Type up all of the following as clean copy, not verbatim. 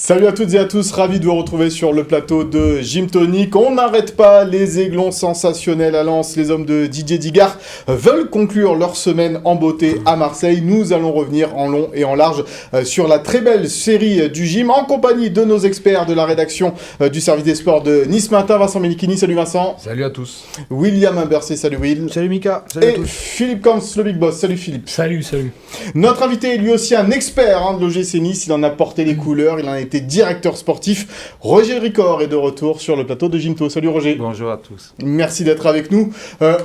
Salut à toutes et à tous, ravi de vous retrouver sur le plateau de Gym Tonic. On n'arrête pas les Aiglons sensationnels à Lens. Les hommes de Didier Digard veulent conclure leur semaine en beauté à Marseille. Nous allons revenir en long et en large sur la très belle série du gym en compagnie de nos experts de la rédaction du service des sports de Nice Matin. Vincent Melikini, salut Vincent. Salut à tous. William Imbercé, salut Will. Salut Mika, salut à tous. Philippe Camps, le Big Boss, salut Philippe. Salut. Notre invité est lui aussi un expert de l'OGC Nice. Il en a porté les couleurs, il en a été directeur sportif. Roger Ricor est de retour sur le plateau de Gymto. Salut Roger. Bonjour à tous. Merci d'être avec nous.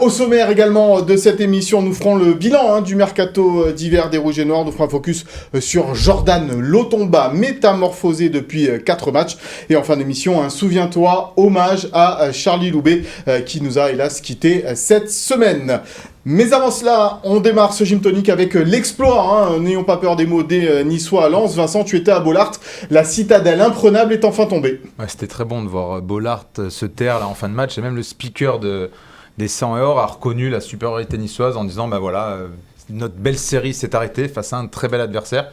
Au sommaire également de cette émission, nous ferons le bilan du mercato d'hiver des Rouges et Noirs. Nous ferons un focus sur Jordan Lotomba, métamorphosé depuis 4 matchs. Et en fin d'émission, souviens-toi, hommage à Charlie Loubet qui nous a hélas quitté cette semaine. Mais avant cela, on démarre ce Gym Tonic avec l'exploit. N'ayons pas peur des mots des Niçois à Lens. Vincent, tu étais à Bollaert. La citadelle imprenable est enfin tombée. Ouais, c'était très bon de voir Bollaert se taire là, en fin de match. Et même le speaker des 100 et or a reconnu la supériorité niçoise en disant notre belle série s'est arrêtée face à un très bel adversaire.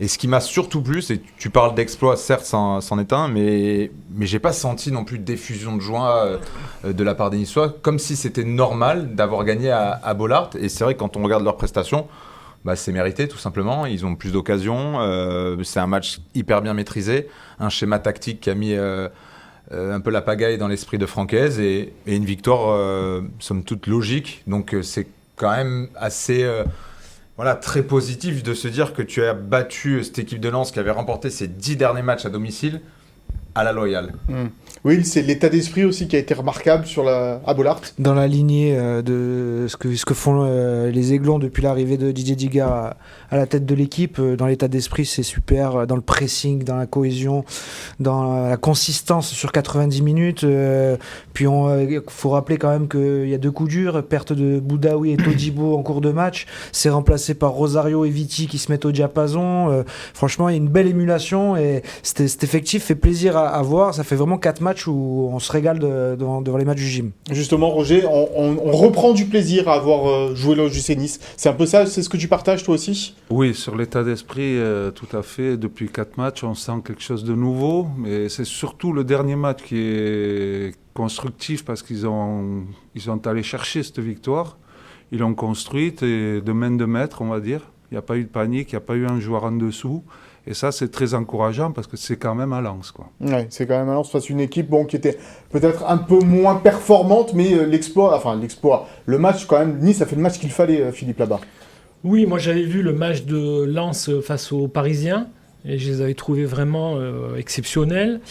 Et ce qui m'a surtout plu, c'est que tu parles d'exploit, certes, c'en est un, mais j'ai pas senti non plus d'effusion de joie de la part des Niçois, comme si c'était normal d'avoir gagné à Bollaert. Et c'est vrai que quand on regarde leurs prestations, c'est mérité tout simplement. Ils ont plus d'occasions. C'est un match hyper bien maîtrisé, un schéma tactique qui a mis un peu la pagaille dans l'esprit de Francaise et une victoire somme toute logique. Donc c'est quand même assez... très positif de se dire que tu as battu cette équipe de Lens qui avait remporté ses 10 derniers matchs à domicile à la loyale. Oui, c'est l'état d'esprit aussi qui a été remarquable à Bollaert. Dans la lignée de ce que font les Aiglons depuis l'arrivée de Didier Digard à la tête de l'équipe, dans l'état d'esprit c'est super, dans le pressing, dans la cohésion, dans la consistance sur 90 minutes. Puis il faut rappeler quand même qu'il y a 2 coups durs, perte de Boudaoui et Todibo en cours de match, c'est remplacé par Rosario et Viti qui se mettent au diapason. Franchement, il y a une belle émulation et cet effectif fait plaisir à voir. Ça fait vraiment 4 matchs où on se régale devant les matchs du gym. Justement, Roger, on reprend du plaisir à avoir joué l'OGC Nice. C'est un peu ça, c'est ce que tu partages toi aussi ? Oui, sur l'état d'esprit, tout à fait. Depuis 4 matchs, on sent quelque chose de nouveau. Mais c'est surtout le dernier match qui est constructif parce qu'ils sont allés chercher cette victoire. Ils l'ont construite et de main de maître, on va dire. Il n'y a pas eu de panique, il n'y a pas eu un joueur en dessous. Et ça, c'est très encourageant parce que c'est quand même à Lens, quoi. Ouais, c'est quand même à Lens face à une équipe qui était peut-être un peu moins performante, mais le match quand même, Nice a fait le match qu'il fallait, Philippe, là-bas. Oui, moi j'avais vu le match de Lens face aux Parisiens et je les avais trouvés vraiment exceptionnels.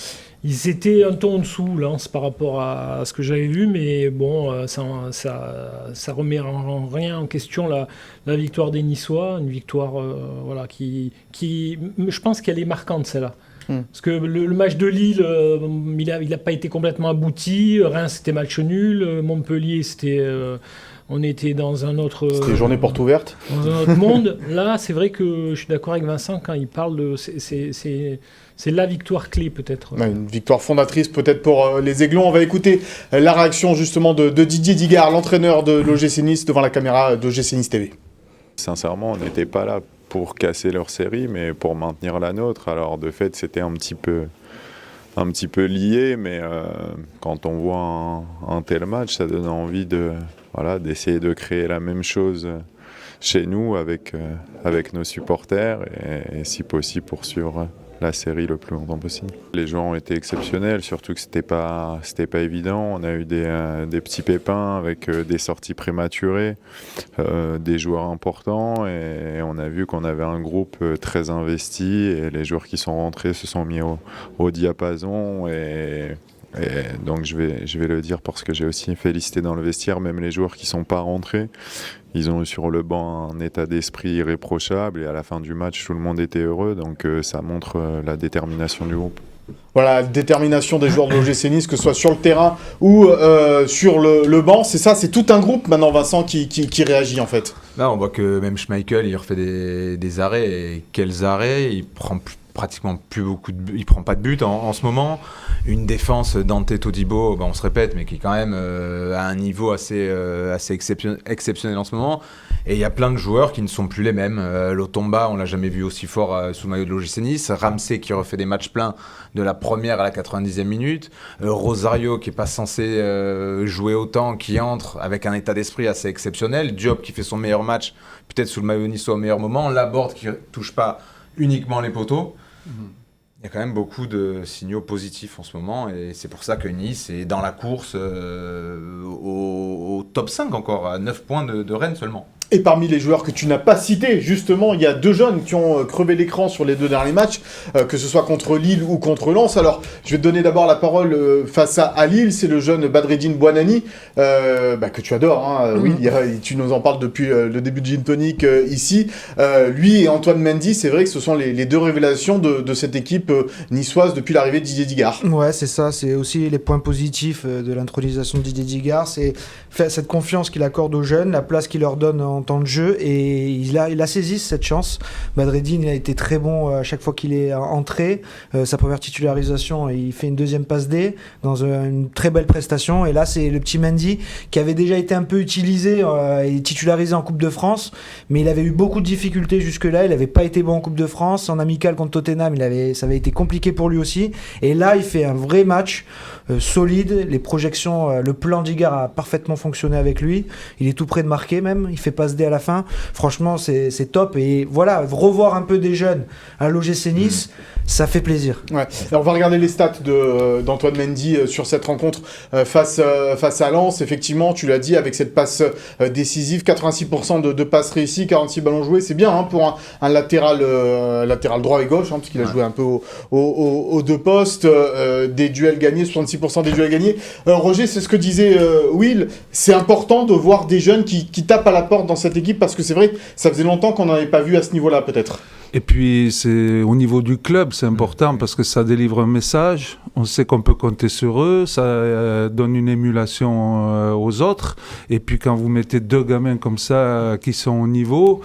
Ils étaient un ton en dessous, Lens, par rapport à ce que j'avais vu, mais bon, ça remet en rien en question la victoire des Niçois, une victoire qui je pense qu'elle est marquante, celle-là. Parce que le match de Lille, il n'a pas été complètement abouti. Reims, c'était match nul. Montpellier, on était dans un autre... C'était journée porte ouverte. Dans un autre monde. Là, c'est vrai que je suis d'accord avec Vincent quand il parle de... C'est la victoire clé, peut-être. Ouais, une victoire fondatrice, peut-être, pour les Aiglons. On va écouter la réaction, justement, de Didier Digard, l'entraîneur de l'OGC Nice, devant la caméra d'OGC Nice TV. Sincèrement, on n'était pas là pour casser leur série, mais pour maintenir la nôtre. Alors, de fait, c'était un petit peu lié, mais quand on voit un tel match, ça donne envie d'essayer de créer la même chose chez nous avec nos supporters et si possible poursuivre la série le plus longtemps possible. Les joueurs ont été exceptionnels, surtout que c'était pas évident. On a eu des petits pépins avec des sorties prématurées, des joueurs importants et on a vu qu'on avait un groupe très investi et les joueurs qui sont rentrés se sont mis au diapason et donc je vais le dire parce que j'ai aussi félicité dans le vestiaire même les joueurs qui ne sont pas rentrés. Ils ont eu sur le banc un état d'esprit irréprochable et à la fin du match tout le monde était heureux, donc ça montre la détermination du groupe. Voilà, la détermination des joueurs de l'OGC Nice, que ce soit sur le terrain ou sur le banc, c'est ça, c'est tout un groupe maintenant, Vincent, qui réagit en fait. Là on voit que même Schmeichel il refait des arrêts, et quels arrêts, il prend pratiquement plus beaucoup il prend pas de but en ce moment. Une défense Dante Todibo, on se répète, mais qui est quand même à un niveau assez exceptionnel en ce moment. Et il y a plein de joueurs qui ne sont plus les mêmes. Lotomba, on l'a jamais vu aussi fort sous le maillot de l'OGC Nice. Ramsey qui refait des matchs pleins de la première à la 90e minute. Rosario qui est pas censé jouer autant, qui entre avec un état d'esprit assez exceptionnel. Diop qui fait son meilleur match, peut-être sous le maillot niçois au meilleur moment. Laborde qui touche pas uniquement les poteaux. Il y a quand même beaucoup de signaux positifs en ce moment et c'est pour ça que Nice est dans la course au top 5 encore, à 9 points de Rennes seulement. Et parmi les joueurs que tu n'as pas cités, justement, il y a 2 jeunes qui ont crevé l'écran sur les 2 derniers matchs, que ce soit contre Lille ou contre Lens. Alors, je vais te donner d'abord la parole face à Lille, c'est le jeune Badreddine Bouanani, que tu adores, hein, oui, tu nous en parles depuis le début de Gin Tonic ici. Lui et Antoine Mendy, c'est vrai que ce sont les 2 révélations de cette équipe niçoise depuis l'arrivée de Didier Digard. Ouais, c'est ça, c'est aussi les points positifs de l'intronisation de Didier Digard, c'est cette confiance qu'il accorde aux jeunes, la place qu'il leur donne en temps de jeu, et il a saisi cette chance. Badreddine a été très bon à chaque fois qu'il est entré. Sa première titularisation, il fait une deuxième passe D dans une très belle prestation, et là c'est le petit Mendy qui avait déjà été un peu utilisé et titularisé en Coupe de France, mais il avait eu beaucoup de difficultés jusque-là, il n'avait pas été bon en Coupe de France, en amical contre Tottenham ça avait été compliqué pour lui aussi, et là il fait un vrai match solide, les projections, le plan Digard a parfaitement fonctionné avec lui, il est tout près de marquer même, il fait passe D à la fin, franchement c'est top, et voilà, revoir un peu des jeunes à l'OGC Nice, ça fait plaisir. Ouais. Alors on va regarder les stats d'Antoine Mendy sur cette rencontre face à Lens. Effectivement, tu l'as dit, avec cette passe décisive, 86% de passes réussies, 46 ballons joués, c'est bien pour un latéral droit et gauche, parce qu'il a joué un peu aux 2 postes, des duels gagnés, 66% des duels gagnés. Roger, c'est ce que disait Will, c'est important de voir des jeunes qui tapent à la porte dans cette équipe, parce que c'est vrai, ça faisait longtemps qu'on n'en avait pas vu à ce niveau-là peut-être. Et puis, c'est au niveau du club, c'est important parce que ça délivre un message. On sait qu'on peut compter sur eux. Ça donne une émulation aux autres. Et puis, quand vous mettez 2 gamins comme ça qui sont au niveau,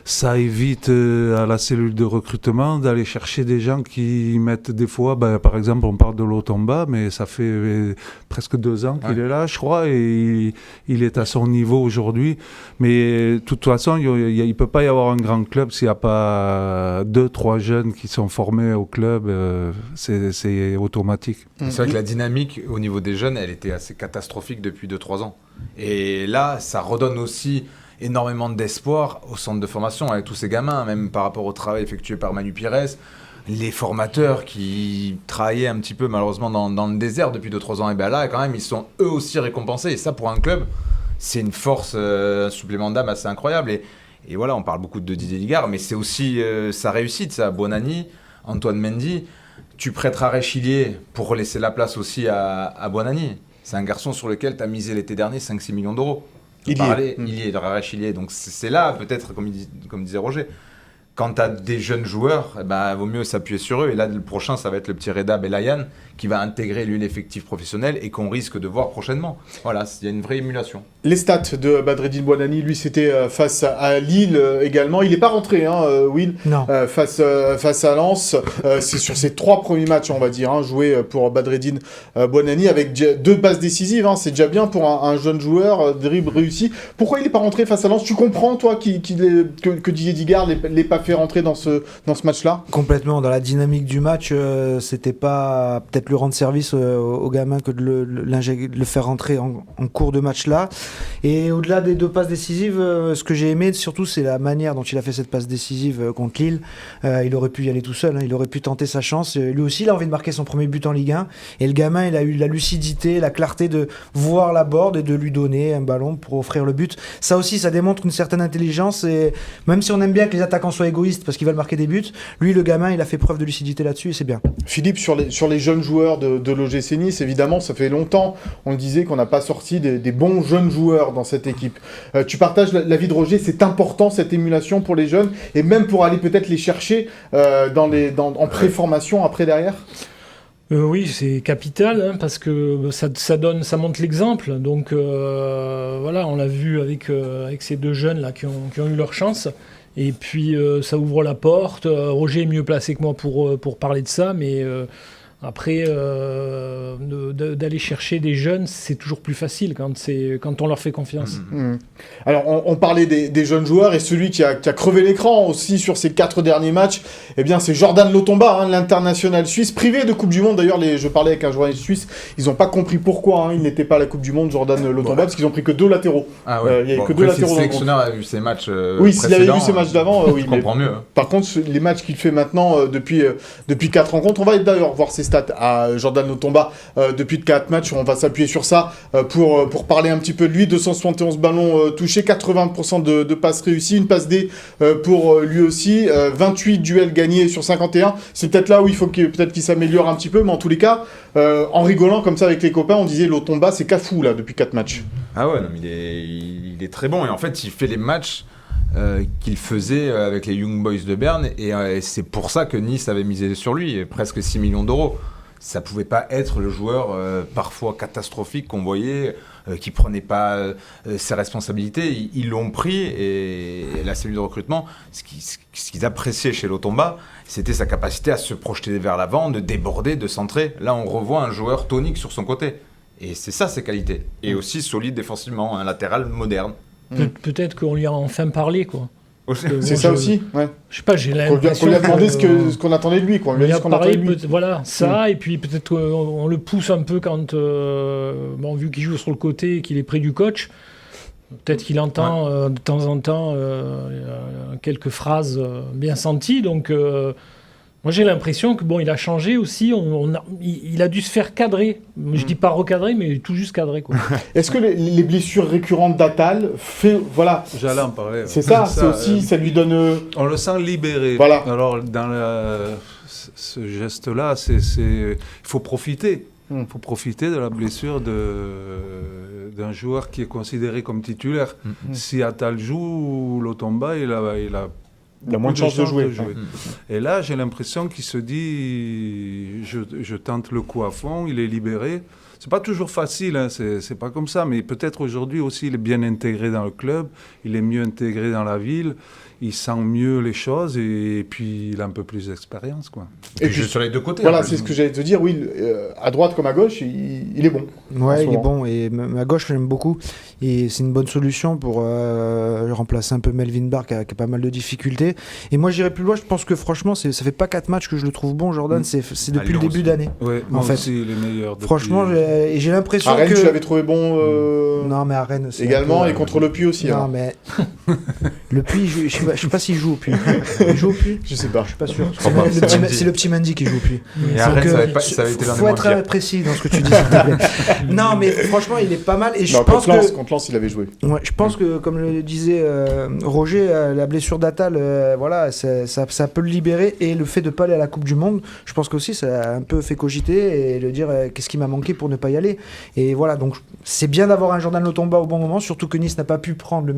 ça évite à la cellule de recrutement d'aller chercher des gens qui mettent des fois, par exemple, on parle de Lotomba, mais ça fait presque 2 ans qu'il est là, je crois, et il est à son niveau aujourd'hui. Mais de toute façon, il ne peut pas y avoir un grand club s'il n'y a pas 2-3 jeunes qui sont formés au club, c'est automatique. C'est vrai que la dynamique au niveau des jeunes, elle était assez catastrophique depuis 2-3 ans. Et là, ça redonne aussi énormément d'espoir au centre de formation avec tous ces gamins, même par rapport au travail effectué par Manu Pires, les formateurs qui travaillaient un petit peu malheureusement dans le désert depuis 2-3 ans, et bien là quand même ils sont eux aussi récompensés, et ça pour un club c'est une force, un supplément d'âme assez incroyable, et voilà, on parle beaucoup de Didier Digard, mais c'est aussi sa réussite, ça, Bouanani, Antoine Mendy, tu prêteras Réchillier pour laisser la place aussi à Bouanani, c'est un garçon sur lequel tu as misé l'été dernier 5-6 millions d'euros. Il y est, de Rachilier. Donc c'est là, peut-être, comme disait Roger, quand tu as des jeunes joueurs, vaut mieux s'appuyer sur eux. Et là, le prochain, ça va être le petit Reda Belayan qui va intégrer lui l'effectif professionnel et qu'on risque de voir prochainement. Voilà, il y a une vraie émulation. Les stats de Badreddine Bouanani, lui, c'était face à Lille également. Il n'est pas rentré, Will, face à Lens. C'est sur ses 3 premiers matchs, on va dire, joués pour Badreddine Bouanani avec 2 passes décisives. C'est déjà bien pour un jeune joueur, dribble réussi. Pourquoi il n'est pas rentré face à Lens? Tu comprends, toi, que Didier Digard l'ait pas fait rentrer dans ce match-là? Complètement. Dans la dynamique du match, c'était pas peut-être lui rendre service au gamin que de le faire rentrer en cours de match là. Et au-delà des 2 passes décisives, ce que j'ai aimé surtout, c'est la manière dont il a fait cette passe décisive contre Lille. Il aurait pu y aller tout seul, il aurait pu tenter sa chance. Lui aussi, il a envie de marquer son premier but en Ligue 1. Et le gamin, il a eu la lucidité, la clarté de voir la board et de lui donner un ballon pour offrir le but. Ça aussi, ça démontre une certaine intelligence. Et même si on aime bien que les attaquants soient égoïstes parce qu'ils veulent marquer des buts, lui, le gamin, il a fait preuve de lucidité là-dessus et c'est bien. Philippe, sur les jeunes joueurs de l'OGC Nice, évidemment, ça fait longtemps, on le disait, qu'on n'a pas sorti des bons jeunes joueurs dans cette équipe. Tu partages l'avis de Roger, c'est important cette émulation pour les jeunes, et même pour aller peut-être les chercher en pré-formation après derrière? Oui, c'est capital, parce que ça montre l'exemple. Donc voilà, on l'a vu avec ces 2 jeunes là qui ont eu leur chance. Et puis ça ouvre la porte. Roger est mieux placé que moi pour parler de ça, mais après d'aller chercher des jeunes, c'est toujours plus facile quand on leur fait confiance. Alors on parlait des jeunes joueurs, et celui qui a crevé l'écran aussi sur ces 4 derniers matchs, eh bien c'est Jordan Lotomba, l'international suisse, privé de Coupe du Monde. D'ailleurs, je parlais avec un journaliste suisse, ils n'ont pas compris pourquoi il n'était pas à la Coupe du Monde, Jordan Lotomba, parce qu'ils ont pris que 2 latéraux. Ah ouais. Il y avait que 2 latéraux. Si le sélectionneur a vu ces matchs oui, s'il avait vu ces matchs d'avant, oui. Je comprends mieux. Par contre, les matchs qu'il fait maintenant depuis 4 rencontres, on va d'ailleurs voir ses stats à Jordan Lotomba depuis 4 matchs. On va s'appuyer sur ça pour parler un petit peu de lui. 271 ballons touchés, 80% de passes réussies, une passe D pour lui aussi, 28 duels gagnés sur 51. C'est peut-être là où il faut qu'il s'améliore un petit peu, mais en tous les cas, en rigolant comme ça avec les copains, on disait Lotomba c'est cafou là depuis 4 matchs. Ah ouais, non, mais il est très bon, et en fait il fait les matchs qu'il faisait avec les Young Boys de Berne, et c'est pour ça que Nice avait misé sur lui, presque 6 millions d'euros. Ça pouvait pas être le joueur parfois catastrophique qu'on voyait, qui prenait pas ses responsabilités. Ils l'ont pris, et la cellule de recrutement, ce qu'ils appréciaient chez Lotomba, c'était sa capacité à se projeter vers l'avant, de déborder, de centrer. Là, on revoit un joueur tonique sur son côté. Et c'est ça ses qualités. Et aussi solide défensivement, un latéral moderne. Peut-être qu'on lui a enfin parlé, quoi. C'est ça aussi, ouais. Je sais pas, j'ai l'impression qu'on lui a demandé ce qu'on attendait de lui, quoi. On lui a dit ce qu'on attendait de lui. Voilà, ça, et puis peut-être qu'on le pousse un peu quand, vu qu'il joue sur le côté et qu'il est près du coach, peut-être qu'il entend de temps en temps quelques phrases bien senties, donc... Moi, j'ai l'impression que il a changé aussi. Il a dû se faire cadrer. Je dis pas recadrer, mais tout juste cadrer, quoi. Est-ce que les blessures récurrentes d'Attal voilà. J'allais en parler. C'est ça. C'est aussi, ça lui donne. On le sent libéré. Voilà. Alors dans ce geste-là, il faut profiter. Il faut profiter de la blessure d'un joueur qui est considéré comme titulaire. Si Attal joue, Lotomba, il a moins de chances de jouer. Et là, j'ai l'impression qu'il se dit je tente le coup à fond, il est libéré. C'est pas toujours facile, c'est pas comme ça, mais peut-être aujourd'hui aussi, il est bien intégré dans le club, il est mieux intégré dans la ville, il sent mieux les choses, et puis il a un peu plus d'expérience, quoi. Et puis sur les deux côtés. Voilà, c'est ce que j'allais te dire, oui, à droite comme à gauche, il est bon. Ouais, il est bon, et à gauche, j'aime beaucoup, et c'est une bonne solution pour remplacer un peu Melvin Barr qui a pas mal de difficultés. Et moi, j'irai plus loin, je pense que franchement, ça fait pas 4 matchs que je le trouve bon, Jordan, c'est depuis le début d'année. Ouais, en fait. aussi, il est meilleur. Franchement, j'ai l'impression à Rennes, que... tu l'avais trouvé bon Non, mais à Rennes, c'est également, et contre le Puy aussi. Non, mais le Puy, je sais pas s'il joue au Puy. Il joue au Puy ? Je sais pas. Je suis pas sûr. pas. C'est le petit Mandy qui joue au Puy. Et à Rennes, ça avait été l'un des faut moins être pires. précis dans ce que tu dis, s'il te plaît. Non, mais franchement, il est pas mal. Et je pense que contre Lens, il avait joué. Ouais, je pense que, comme le disait Roger, la blessure d'Attal, voilà, ça peut le libérer. Et le fait de ne pas aller à la Coupe du Monde, je pense qu'aussi ça a un peu fait cogiter et le dire qu'est-ce qui m'a manqué pour ne pas y aller. Et voilà, donc c'est bien d'avoir un Jordan Lotomba au bon moment, surtout que Nice n'a pas pu prendre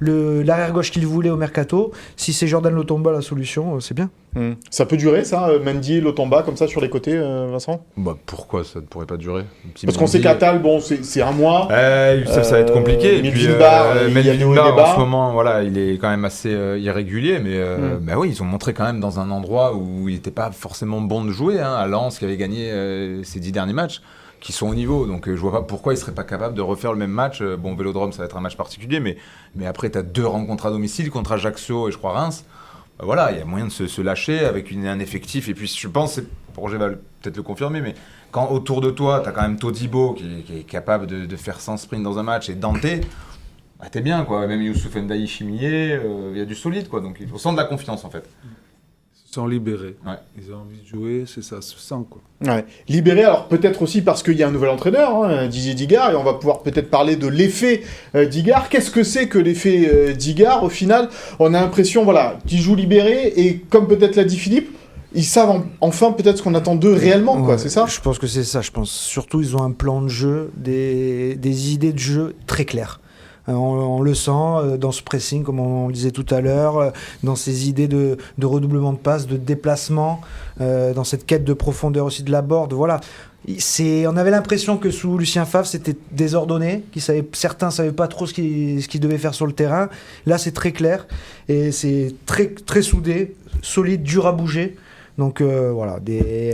l'arrière-gauche qu'il voulait au mercato. Si c'est Jordan Lotomba la solution, c'est bien. Ça peut durer, ça, Mendy, Lotomba, comme ça sur les côtés, Vincent ? Pourquoi ça ne pourrait pas durer ? Parce qu'on sait qu'Attal, c'est un mois. Ça va être compliqué. Et puis Melvin Barr, en ce moment, voilà, il est quand même assez irrégulier, mais oui, ils ont montré quand même dans un endroit où il n'était pas forcément bon de jouer, à Lens, qui avait gagné ses 10 derniers matchs, qui sont au niveau. Donc je vois pas pourquoi il ne serait pas capable de refaire le même match. Bon, Vélodrome, ça va être un match particulier, mais après, tu as 2 rencontres à domicile contre Ajaccio et je crois Reims. Voilà, il y a moyen de se lâcher avec un effectif. Et puis je pense, Roger va peut-être le confirmer, mais quand autour de toi, tu as quand même Todibo qui est capable de faire 100 sprints dans un match, et Dante, t'es bien, quoi. Même Youssouf Ndaï Chimier, il y a du solide, quoi. Donc il faut sentir de la confiance, en fait. Ils sont libérés. Ouais. Ils ont envie de jouer, c'est ça, se sent, quoi. Ouais. Libéré, alors peut-être aussi parce qu'il y a un nouvel entraîneur, Didier Digard, et on va pouvoir peut-être parler de l'effet Digard. Qu'est-ce que c'est que l'effet Digard ? Au final, on a l'impression, qu'il joue libéré, et comme peut-être l'a dit Philippe, ils savent enfin peut-être ce qu'on attend d'eux réellement, quoi, c'est ça ? Je pense que c'est ça, je pense. Surtout, ils ont un plan de jeu, des idées de jeu très claires. On le sent dans ce pressing, comme on le disait tout à l'heure, dans ses idées de redoublement de passes, de déplacement, dans cette quête de profondeur aussi de la board. Voilà. On avait l'impression que sous Lucien Favre, c'était désordonné, certains ne savaient pas trop ce qu'ils devaient faire sur le terrain. Là, c'est très clair et c'est très, très soudé, solide, dur à bouger. Donc voilà,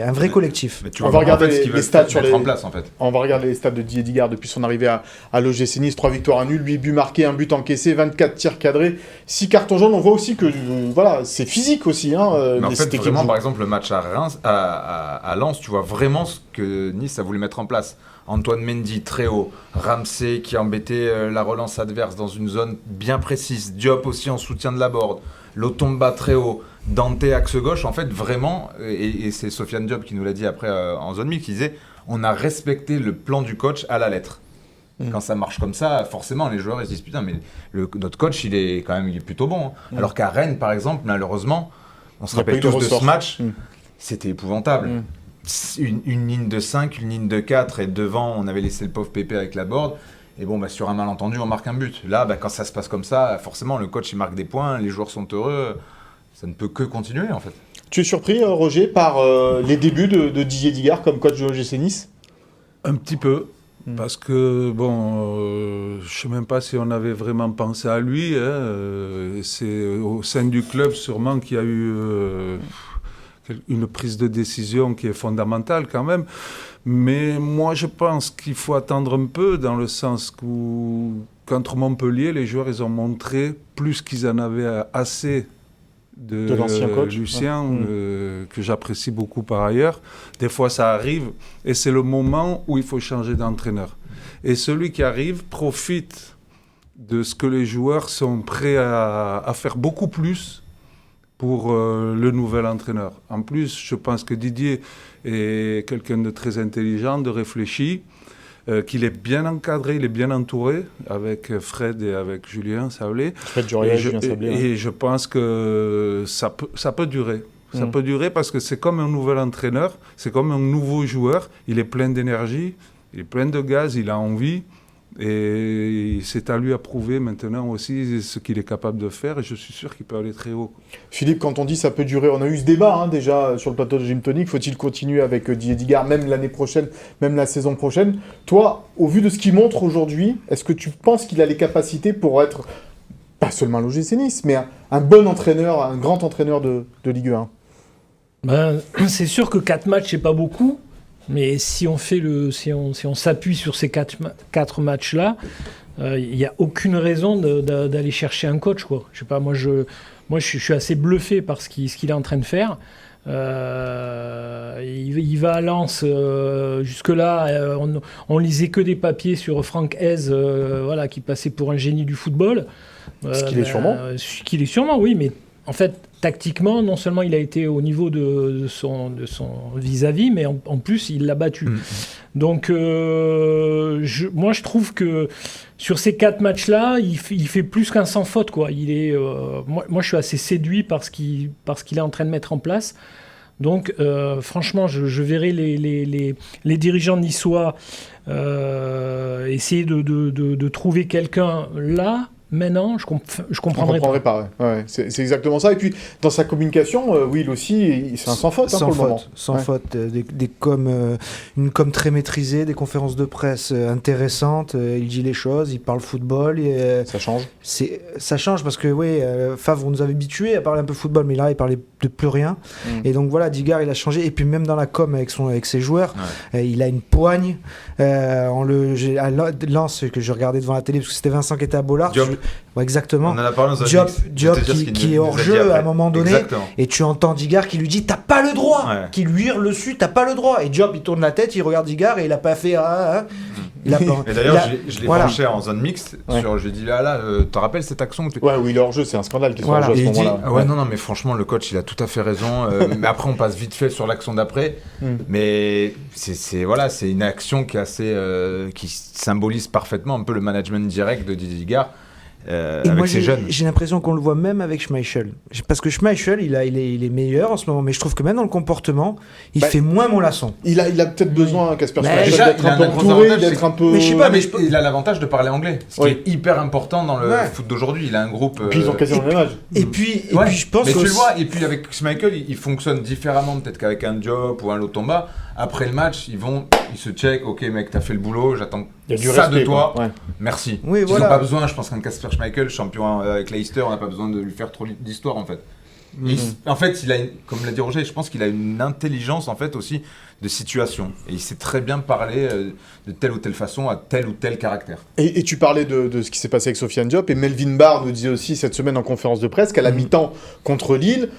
un vrai collectif. On va regarder les stats en place, en fait. On va regarder les stats de Didier Digard depuis son arrivée à l'OGC Nice. 3 victoires, 1 nul, 8 buts marqués, 1 but encaissé, 24 tirs cadrés, 6 cartons jaunes. On voit aussi que voilà, c'est physique aussi. Hein, mais en fait, vraiment, par exemple, le match à Lens, tu vois vraiment ce que Nice a voulu mettre en place. Antoine Mendy très haut, Ramsey qui embêtait la relance adverse dans une zone bien précise, Diop aussi en soutien de la board, Lotomba très haut, Dante axe gauche. En fait, vraiment, et c'est Sofiane Diop qui nous l'a dit après en zone mixte, qui disait on a respecté le plan du coach à la lettre. Quand ça marche comme ça, forcément, les joueurs ils se disent putain, mais notre coach il est plutôt bon. Hein. Alors qu'à Rennes, par exemple, malheureusement, on se rappelle tous de ce match, c'était épouvantable. Une ligne de 5, une ligne de 4, et devant, on avait laissé le pauvre Pépé avec la board. Et bon, sur un malentendu, on marque un but. Là, quand ça se passe comme ça, forcément, le coach il marque des points, les joueurs sont heureux. Ça ne peut que continuer, en fait. Tu es surpris, Roger, par les débuts de Didier Digard comme coach de l'OGC Nice ? Un petit peu. Parce que, je ne sais même pas si on avait vraiment pensé à lui. C'est au sein du club, sûrement, qu'il y a eu une prise de décision qui est fondamentale quand même. Mais moi, je pense qu'il faut attendre un peu, dans le sens qu'entre Montpellier, les joueurs, ils ont montré plus qu'ils en avaient assez de l'ancien coach, Lucien, que j'apprécie beaucoup par ailleurs. Des fois, ça arrive, et c'est le moment où il faut changer d'entraîneur. Et celui qui arrive profite de ce que les joueurs sont prêts à faire beaucoup plus pour le nouvel entraîneur. En plus, je pense que Didier est quelqu'un de très intelligent, de réfléchi, qu'il est bien encadré, il est bien entouré avec Fred et avec Julien Sablé. Fred Durier, Julien Sablé. Et je pense que ça peut durer. Ça peut durer parce que c'est comme un nouvel entraîneur, c'est comme un nouveau joueur. Il est plein d'énergie, il est plein de gaz, il a envie. Et c'est à lui à prouver maintenant aussi ce qu'il est capable de faire, et je suis sûr qu'il peut aller très haut. Philippe, quand on dit ça peut durer, on a eu ce débat déjà sur le plateau de Gym Tonic, faut-il continuer avec Didier Digard même l'année prochaine, même la saison prochaine? Toi, au vu de ce qu'il montre aujourd'hui, est-ce que tu penses qu'il a les capacités pour être, pas seulement l'OGC Nice, mais un bon entraîneur, un grand entraîneur de Ligue 1? C'est sûr que 4 matchs, c'est pas beaucoup. Mais si on s'appuie sur ces 4 matchs-là, il n'y a aucune raison d'aller chercher un coach, quoi. Je sais pas, moi je suis assez bluffé par ce qu'il est en train de faire. Il va à Lens, jusque-là, on lisait que des papiers sur Franck Hez, qui passait pour un génie du football. Ce qu'il est sûrement. Ce qu'il est sûrement, oui, mais en fait, tactiquement, non seulement il a été au niveau de son vis-à-vis, mais en plus, il l'a battu. Donc, moi, je trouve que sur ces 4 matchs-là, il fait plus qu'un sans faute, quoi. Moi, je suis assez séduit par ce qu'il est en train de mettre en place. Donc, franchement, je verrai les dirigeants niçois essayer de trouver quelqu'un là. Maintenant, je comprendrais pas. Ouais. C'est exactement ça. Et puis, dans sa communication, Will aussi, c'est un sans faute pour le moment. Sans faute. Une com très maîtrisée, des conférences de presse intéressantes. Il dit les choses, il parle football. Ça change. Ça change parce que, Favre nous avait habitués à parler un peu football, mais là, il parlait de plus rien. Et donc, voilà, Digard, il a changé. Et puis, même dans la com avec ses joueurs, il a une poigne. À Lens, que je regardais devant la télé, parce que c'était Vincent qui était à Bollard. Exactement. On en a parlé dans Diop qui est hors jeu à un moment donné. Exactement. Et tu entends Digard qui lui dit t'as pas le droit, qui lui hurle dessus t'as pas le droit. Et Diop il tourne la tête, il regarde Digard et il a pas fait. Et d'ailleurs, je l'ai branché en zone mixte. Je lui ai dit là, tu te rappelles cette action que oui, il est hors jeu, c'est un scandale qu'il soit hors jeu à ce moment-là. Non, mais franchement, le coach il a tout à fait raison. Mais après, on passe vite fait sur l'action d'après. Mais c'est une action qui est assez, qui symbolise parfaitement un peu le management direct de Didier Digard. Et avec moi, ces jeunes. j'ai l'impression qu'on le voit même avec Schmeichel. Parce que Schmeichel, il est meilleur en ce moment, mais je trouve que même dans le comportement, il fait moins mollasson. Il a peut-être besoin, Kasper Schmeichel, déjà, d'être il a un peu un gros entouré, avantage, d'être c'est un peu... Mais je sais pas, mais Il a l'avantage de parler anglais, ce qui est hyper important dans le foot d'aujourd'hui. Il a un groupe. Puis ils ont quasiment le même âge. Et puis je pense mais que tu le vois, et puis avec Schmeichel, il fonctionne différemment peut-être qu'avec un Diop ou un Lotomba. Après le match, ils se check, ok mec, t'as fait le boulot, j'attends Il y a du ça respect, de toi, quoi. Ouais. merci. Oui, Ils voilà. n'ont pas besoin, je pense qu'un Kasper Schmeichel, champion avec Leicester, on n'a pas besoin de lui faire trop d'histoire en fait. En fait, comme l'a dit Roger, je pense qu'il a une intelligence en fait aussi de situation. Et il sait très bien parler de telle ou telle façon à tel ou tel caractère. Et tu parlais de ce qui s'est passé avec Sofiane Diop, et Melvin Barr nous disait aussi cette semaine en conférence de presse qu'à la mi-temps contre Lille,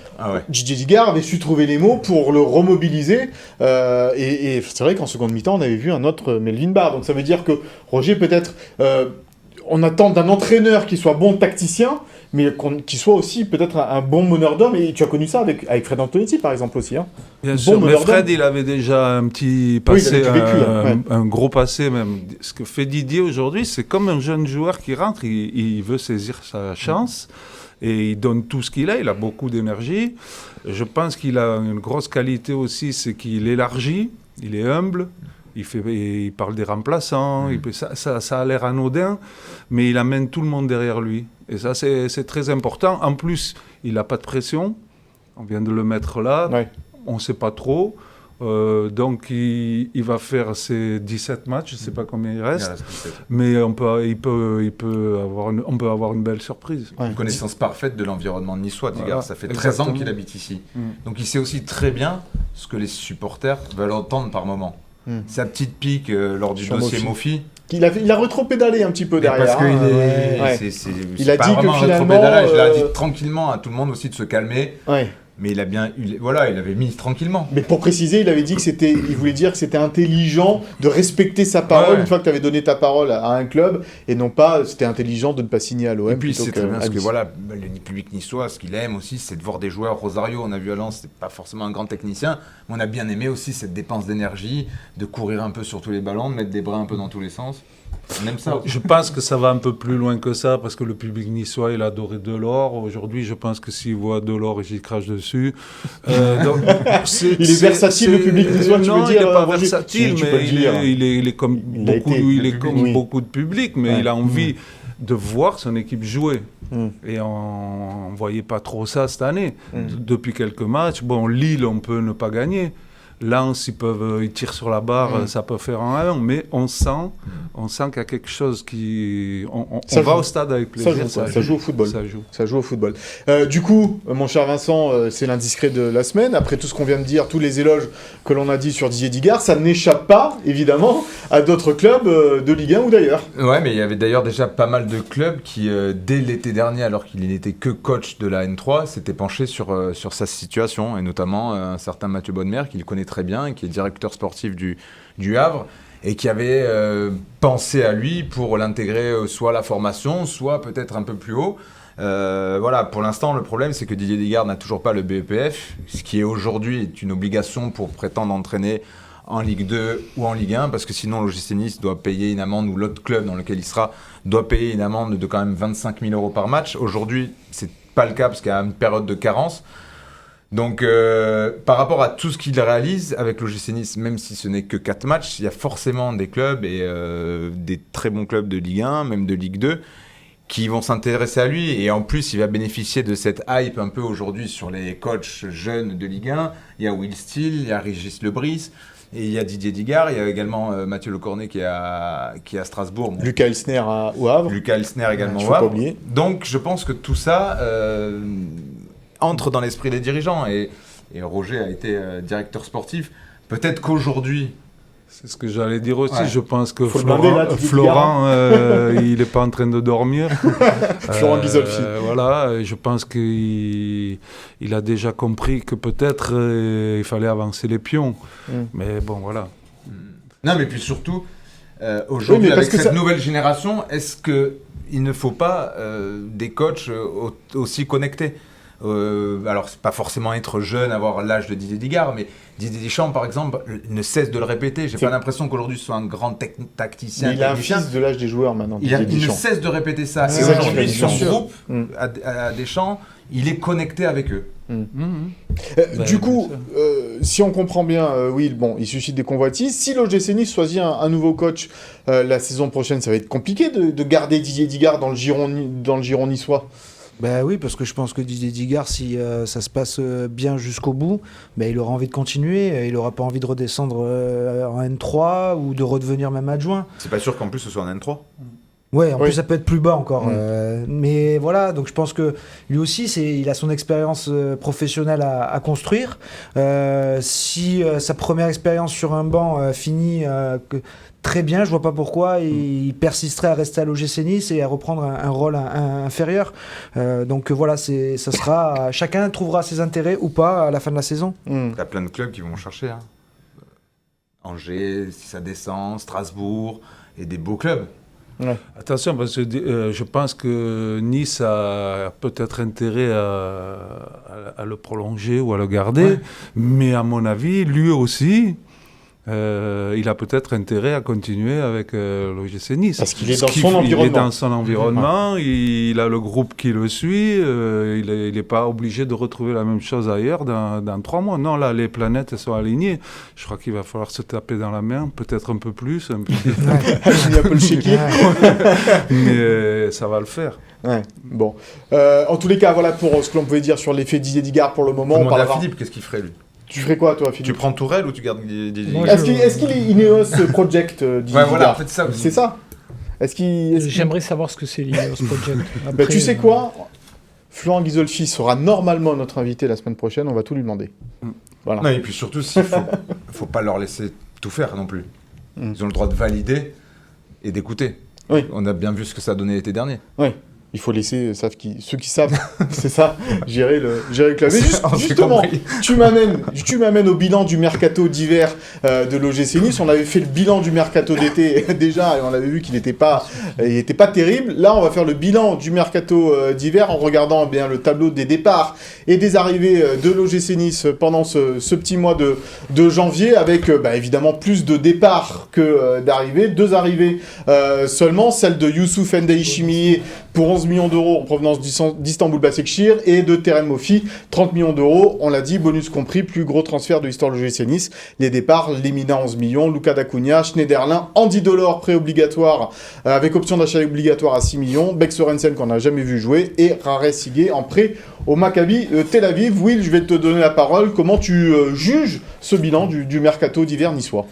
Didier Digard avait su trouver les mots pour le remobiliser. Et c'est vrai qu'en seconde mi-temps, on avait vu un autre Melvin Barr. Donc ça veut dire que Roger, peut-être, on attend d'un entraîneur qui soit bon tacticien, mais qui soit aussi peut-être un bon meneur d'hommes. Et tu as connu ça avec Fred Antonetti, par exemple, aussi. Hein. Bien sûr, mais Fred, il avait déjà un petit passé, un gros passé même. Ce que fait Didier aujourd'hui, c'est comme un jeune joueur qui rentre, il veut saisir sa chance et il donne tout ce qu'il a, il a beaucoup d'énergie. Je pense qu'il a une grosse qualité aussi, c'est qu'il élargit, il est humble. Il parle des remplaçants, ça a l'air anodin, mais il amène tout le monde derrière lui. Et ça, c'est très important. En plus, il n'a pas de pression. On vient de le mettre là. Ouais. On ne sait pas trop. Donc, il va faire ses 17 matchs. Je ne sais pas combien il reste. Mais on peut avoir une belle surprise. Ouais. Une connaissance parfaite de l'environnement niçois, Digard. Ça fait 13 ans qu'il habite ici. Donc, il sait aussi très bien ce que les supporters veulent entendre par moment. Sa petite pique lors du dossier Mofi. Il a retro-pédalé un petit peu derrière. Parce qu'il a dit que finalement... Il a dit tranquillement à tout le monde aussi de se calmer. Ouais. Mais il avait mis tranquillement. Mais pour préciser, il avait dit il voulait dire que c'était intelligent de respecter sa parole une fois que tu avais donné ta parole à un club, et non pas, c'était intelligent de ne pas signer à l'OM. Et puis c'est très bien, parce que le public niçois, ce qu'il aime aussi, c'est de voir des joueurs. Rosario, on a vu à Lens, c'était pas forcément un grand technicien, mais on a bien aimé aussi cette dépense d'énergie, de courir un peu sur tous les ballons, de mettre des bras un peu dans tous les sens. On aime ça. Je pense que ça va un peu plus loin que ça, parce que le public niçois, il a adoré Delors. Aujourd'hui, je pense que s'il voit Delors, il crache dessus. Il est versatile, le public niçois, tu veux dire? Non, il n'est pas versatile, mais il est comme beaucoup de public, mais il a envie de voir son équipe jouer. Et on ne voyait pas trop ça cette année. Depuis quelques matchs, Lille, on peut ne pas gagner. Lens, ils tirent sur la barre, ça peut faire un 1, mais on sent qu'il y a quelque chose qui... On va au stade avec plaisir. Ça joue au football. Ça joue au football. Du coup, mon cher Vincent, c'est l'indiscret de la semaine. Après tout ce qu'on vient de dire, tous les éloges que l'on a dit sur Didier Digard, ça n'échappe pas, évidemment, à d'autres clubs de Ligue 1 ou d'ailleurs. Ouais, mais il y avait d'ailleurs déjà pas mal de clubs qui, dès l'été dernier, alors qu'il n'était que coach de la N3, s'étaient penchés sur sa situation, et notamment un certain Mathieu Bonnemer, qui le connaît très bien, qui est directeur sportif du Havre, et qui avait pensé à lui pour l'intégrer soit à la formation, soit peut-être un peu plus haut. Pour l'instant, le problème, c'est que Didier Digard n'a toujours pas le BEPF, ce qui est aujourd'hui une obligation pour prétendre entraîner en Ligue 2 ou en Ligue 1, parce que sinon l'OGC Nice doit payer une amende, ou l'autre club dans lequel il sera doit payer une amende de quand même 25 000 € par match. Aujourd'hui, c'est pas le cas parce qu'il y a une période de carence. Donc, par rapport à tout ce qu'il réalise avec l'OGC Nice, même si ce n'est que 4 matchs, il y a forcément des clubs, et des très bons clubs de Ligue 1, même de Ligue 2, qui vont s'intéresser à lui. Et en plus, il va bénéficier de cette hype un peu aujourd'hui sur les coachs jeunes de Ligue 1. Il y a Will Steele, il y a Régis Lebris, et il y a Didier Digard, il y a également Mathieu Lecornet qui est à Strasbourg. Bon. Lucas Elsner au Havre. Lucas Elsner également au Havre. Donc, je pense que tout ça... entre dans l'esprit des dirigeants, et Roger a été directeur sportif. Peut-être qu'aujourd'hui... C'est ce que j'allais dire aussi, je pense que Florent il n'est pas en train de dormir. Florent Ghisolfi. Je pense qu'il a déjà compris que peut-être il fallait avancer les pions. Mais bon, voilà. Non, mais puis surtout, aujourd'hui, avec cette nouvelle génération, est-ce qu'il ne faut pas des coachs aussi connectés ? Alors, c'est pas forcément être jeune, avoir l'âge de Didier Digard, mais Didier Deschamps, par exemple, ne cesse de le répéter. J'ai pas l'impression qu'aujourd'hui ce soit un grand tacticien. Mais il a un fils de l'âge des joueurs maintenant. Il ne cesse de répéter ça. C'est Et ça aujourd'hui, qu'il fait, son bien sûr. groupe, à Deschamps, il est connecté avec eux. Du coup, si on comprend bien, Will, bon, il suscite des convoitises. Si l'OGC Nice choisit un nouveau coach la saison prochaine, ça va être compliqué de garder Didier Digard dans le giron niçois. Ben oui, parce que je pense que Didier Digard, si ça se passe bien jusqu'au bout, ben il aura envie de continuer. Il n'aura pas envie de redescendre en N3 ou de redevenir même adjoint. C'est pas sûr qu'en plus ce soit un N3. Ouais, en Oui. plus ça peut être plus bas encore. Mais voilà, donc je pense que lui aussi, il a son expérience professionnelle à construire. Si sa première expérience sur un banc finit très bien, je vois pas pourquoi il persisterait à rester à l'OGC Nice et à reprendre un rôle inférieur. Donc voilà, ça sera chacun trouvera ses intérêts ou pas à la fin de la saison. Il y a plein de clubs qui vont chercher. Hein. Angers, si ça descend, Strasbourg, et des beaux clubs. Ouais. Attention, parce que je pense que Nice a peut-être intérêt à le prolonger ou à le garder, mais à mon avis, lui aussi, il a peut-être intérêt à continuer avec l'OGC Nice. Parce qu'il est dans son environnement. Il est dans son environnement, il a le groupe qui le suit, il n'est pas obligé de retrouver la même chose ailleurs dans 3 mois. Non, là, les planètes sont alignées. Je crois qu'il va falloir se taper dans la main, peut-être un peu plus, un peu le chéquier. mais ça va le faire. Ouais. Bon. En tous les cas, voilà pour ce que l'on pouvait dire sur l'effet Didier Digard pour le moment. On parlera... Philippe, qu'est-ce qu'il ferait lui? Tu ferais quoi, toi, Philippe? Tu prends Tourelle ou tu gardes Didier Moi, Digard? Est-ce qu'il est Ineos Project, Didier Ouais, voilà, Digard en fait, c'est ça aussi. C'est ça. J'aimerais savoir ce que c'est l'Ineos Project. Bah, Après, tu sais quoi, Florent Ghisolfi sera normalement notre invité la semaine prochaine, on va tout lui demander. Voilà. Non, et puis surtout, faut pas leur laisser tout faire non plus. Ils ont le droit de valider et d'écouter. Oui. On a bien vu ce que ça a donné l'été dernier. Oui. Il faut laisser ceux qui savent, c'est ça, gérer le club. Mais On s'est justement, compris. tu m'amènes au bilan du mercato d'hiver de l'OGC Nice. On avait fait le bilan du mercato d'été déjà et on avait vu qu'il n'était pas terrible. Là, on va faire le bilan du mercato d'hiver en regardant bien le tableau des départs et des arrivées de l'OGC Nice pendant ce petit mois de janvier avec évidemment plus de départs que d'arrivées. 2 arrivées seulement, celle de Youssouf Ndiaye pour 11 millions d'euros en provenance d'Istanbul Başakşehir et de Terem Moffi, 30 millions d'euros. On l'a dit, bonus compris, plus gros transfert de l'histoire de l'OGC Nice. Les départs, Lemina 11 millions, Luka Dacunia, Schneiderlin, Andy Delors, prêt obligatoire avec option d'achat obligatoire à 6 millions, Beck Sorensen qu'on n'a jamais vu jouer et Rare Sigue en prêt au Maccabi Tel Aviv. Will, je vais te donner la parole. Comment tu juges ce bilan du mercato d'hiver niçois?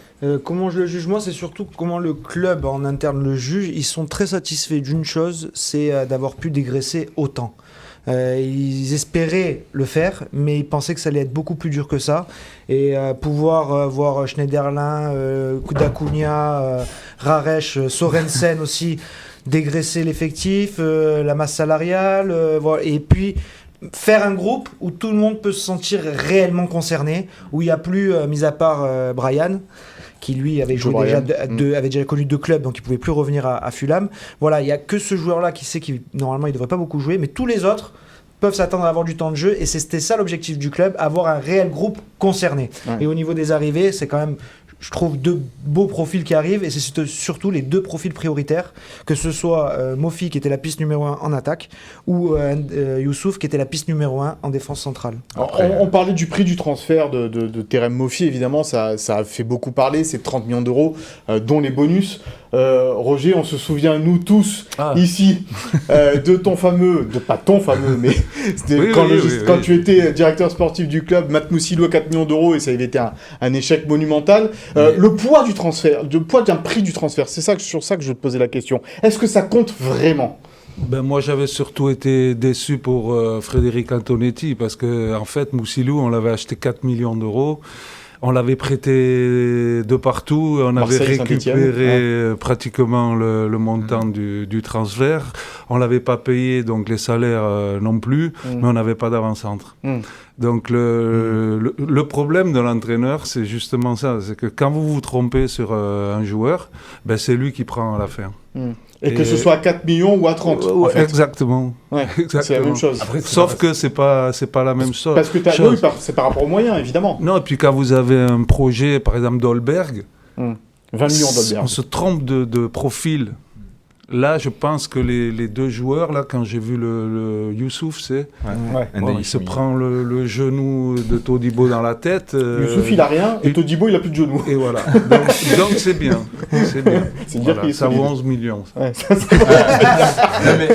Comment je le juge moi, c'est surtout comment le club en interne le juge. Ils sont très satisfaits d'une chose, c'est d'avoir pu dégraisser autant. Ils espéraient le faire, mais ils pensaient que ça allait être beaucoup plus dur que ça. Et pouvoir voir Schneiderlin, Dacunia, Raresh, Sorensen aussi dégraisser l'effectif, la masse salariale, voilà. Et puis faire un groupe où tout le monde peut se sentir réellement concerné, où il n'y a plus, mis à part Brian, qui lui avait joué avait déjà connu 2 clubs, donc il pouvait plus revenir à Fulham. Voilà, il n'y a que ce joueur-là qui sait qu'il normalement il devrait pas beaucoup jouer, mais tous les autres peuvent s'attendre à avoir du temps de jeu, et c'était ça l'objectif du club, avoir un réel groupe concerné. Ouais. Et au niveau des arrivées, c'est quand même, je trouve, 2 beaux profils qui arrivent, et c'est surtout les 2 profils prioritaires, que ce soit Moffi qui était la piste numéro 1 en attaque, ou Youssouf qui était la piste numéro 1 en défense centrale. On parlait du prix du transfert de Terem Moffi, évidemment, ça a fait beaucoup parler, c'est 30 millions d'euros, dont les bonus. Roger, on se souvient, nous tous, ici, de ton fameux, pas ton fameux, mais quand tu étais directeur sportif du club, Matt Moussilou à 4 millions d'euros, et ça avait été un échec monumental. Le poids du transfert, le poids d'un prix du transfert, c'est sur ça que je te posais la question. Est-ce que ça compte vraiment ? Moi, j'avais surtout été déçu pour Frédéric Antonetti, parce que en fait, Moussilou, on l'avait acheté 4 millions d'euros. On l'avait prêté de partout, on avait récupéré pratiquement le montant du transfert. On ne l'avait pas payé, donc les salaires non plus, mais on n'avait pas d'avant-centre. Donc le problème de l'entraîneur, c'est justement ça, c'est que quand vous vous trompez sur un joueur, ben c'est lui qui prend à la fin. Et que ce soit à 4 millions ou à 30. En fait. Exactement. Ouais, Exactement. c'est la même chose. Après, Sauf que c'est pas la même chose. Parce que c'est par rapport aux moyens, évidemment. Non, et puis quand vous avez un projet, par exemple d'Holberg, 20 millions d'Holberg. on se trompe de profil. Là, je pense que les deux joueurs, là, quand j'ai vu le Youssouf, c'est... Ouais. Bon, il se prend le genou de Todibo dans la tête. Youssouf, il a rien, et Todibo, il a plus de genoux. Et voilà. Donc c'est bien. C'est bien. C'est dire qu'il est ça vaut solide. 11 millions. Ça. Ouais, ça, Non, mais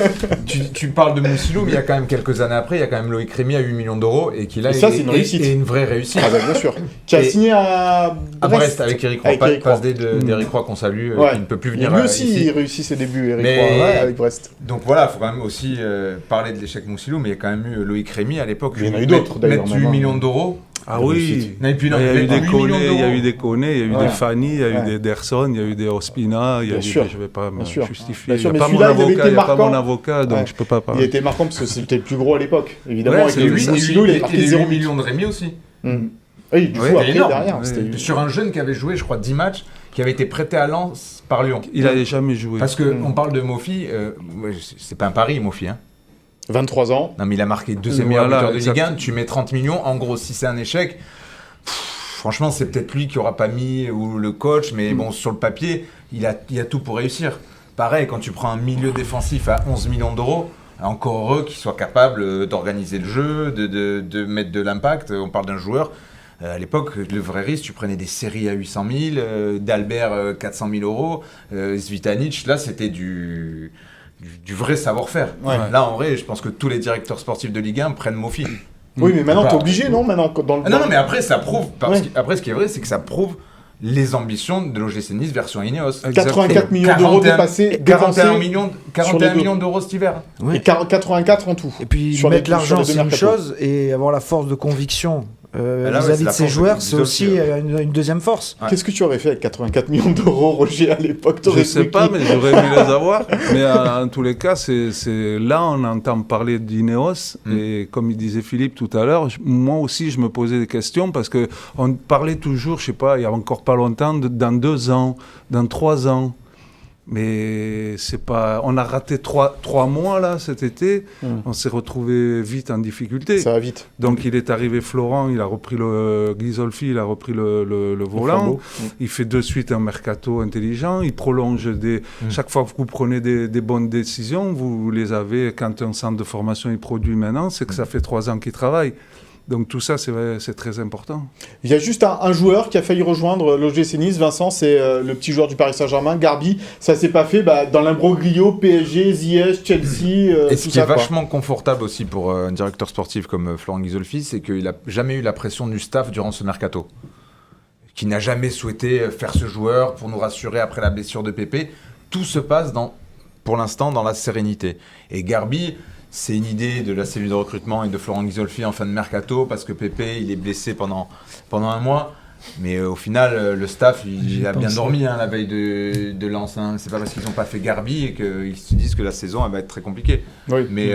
tu parles de Moussilou, mais il y a quand même quelques années après, il y a quand même Loïc Rémy à 8 millions d'euros et qui là Et ça, c'est une réussite. et une vraie réussite. Ah bah, bien sûr. Qui a Et- signé à Brest avec Eric Roy, Avec Eric passe Roy. d'Eric Roy qu'on salue, Ouais. qui ne peut plus Et venir lui aussi, ici. il réussit ses débuts, Eric Mais- Roy, avec Brest. Donc voilà, il faut quand même aussi parler de l'échec Moussilou, mais il y a quand même eu Loïc Rémy à l'époque. Il y en a eu d'autres, d'ailleurs, Mettre même, 8 hein. millions d'euros. Ah oui. Non, et puis, non, Il y a eu mettre des 8 millions Koné, il y a d'euros. eu des Koné, il y a eu Ouais. des Fanny, il y a eu Ouais. des Derson, il y a eu des Ospina, il y a Bien eu sûr. je vais pas me Bien sûr. justifier. Bien sûr, Il mais n'y a pas mon celui-là, il avait avocat, été il n'y a pas marquant. mon avocat, donc Ouais. je peux pas Il a parler. été marquant parce que c'était le plus gros à l'époque. Évidemment, Ouais, avec c'est lui, Moussilou, il a et marqué les 0 8 millions de Rémy aussi. Oui, du Ouais, coup, c'est après, énorme. derrière. Ouais. C'était- Sur un jeune qui avait joué, je crois, 10 matchs, qui avait été prêté à Lens par Lyon. Il n'avait jamais joué. Parce qu'on parle de Mofi, c'est pas un pari, Mofi. Hein. 23 ans. Non, mais il a marqué deuxième meilleur Voilà, buteur de Ligue exact. 1, tu mets 30 millions. En gros, si c'est un échec, franchement, c'est peut-être lui qui aura pas mis, ou le coach, mais bon, sur le papier, il a tout pour réussir. Pareil, quand tu prends un milieu défensif à 11 millions d'euros, encore heureux qu'il soit capable d'organiser le jeu, de mettre de l'impact. On parle d'un joueur. À l'époque, le vrai risque, tu prenais des séries à 800 000, d'Albert 400 000 euros, Zvitanic, là c'était du vrai savoir-faire. Ouais. Là en vrai, je pense que tous les directeurs sportifs de Ligue 1 prennent Mofi. Oui, mais maintenant, Pas- t'es obligé, non maintenant, dans le... Ah non, mais après ça prouve, Ouais. après ce qui est vrai, c'est que ça prouve les ambitions de l'OGC Nice version Ineos. 84 millions d'euros dépassés, 41 dépensés millions, sur les deux. millions d'euros cet hiver. Ouais. et 84 en tout. Et puis Sur les mettre deux- sur l'argent, les deux c'est une mercatos. chose, et avoir la force de conviction là, ouais, c'est vis-à-vis la de ses force joueurs, de c'est Guizolfi, aussi ouais. une deuxième force. Ouais. Qu'est-ce que tu aurais fait avec 84 millions d'euros, Roger, à l'époque? Je T'aurais sais pris pas, qui mais j'aurais aimé les avoir. Mais en tous les cas, là, on entend parler d'Ineos. Et comme il disait Philippe tout à l'heure, moi aussi, je me posais des questions parce qu'on parlait toujours, je sais pas, il y a encore pas longtemps, dans 2 ans, dans 3 ans. Mais c'est pas. On a raté 3 mois là cet été. On s'est retrouvé vite en difficulté. Ça va vite. Donc il est arrivé Florent, il a repris Ghisolfi, il a repris le volant. flambeau. Il fait de suite un mercato intelligent. Il prolonge chaque fois que vous prenez des bonnes décisions, vous les avez. Quand un centre de formation il produit maintenant, c'est que ça fait 3 ans qu'il travaille. Donc tout ça, c'est très important. Il y a juste un joueur qui a failli rejoindre l'OGC Nice, Vincent, c'est le petit joueur du Paris Saint-Germain, Garbi. Ça s'est pas fait dans l'imbroglio PSG, Ziyech, Chelsea, Et tout ce qui ça. est quoi. vachement confortable aussi pour un directeur sportif comme Florent Ghisolfi, c'est qu'il n'a jamais eu la pression du staff durant ce mercato. Qui n'a jamais souhaité faire ce joueur pour nous rassurer après la blessure de Pépé. Tout se passe pour l'instant dans la sérénité. Et Garbi, c'est une idée de la cellule de recrutement et de Florent Ghisolfi en fin de mercato parce que Pépé il est blessé pendant un mois. Mais au final, le staff il a bien dormi la veille de Lens. Hein. C'est pas parce qu'ils n'ont pas fait Garbi et qu'ils se disent que la saison elle va être très compliquée. Oui. Mais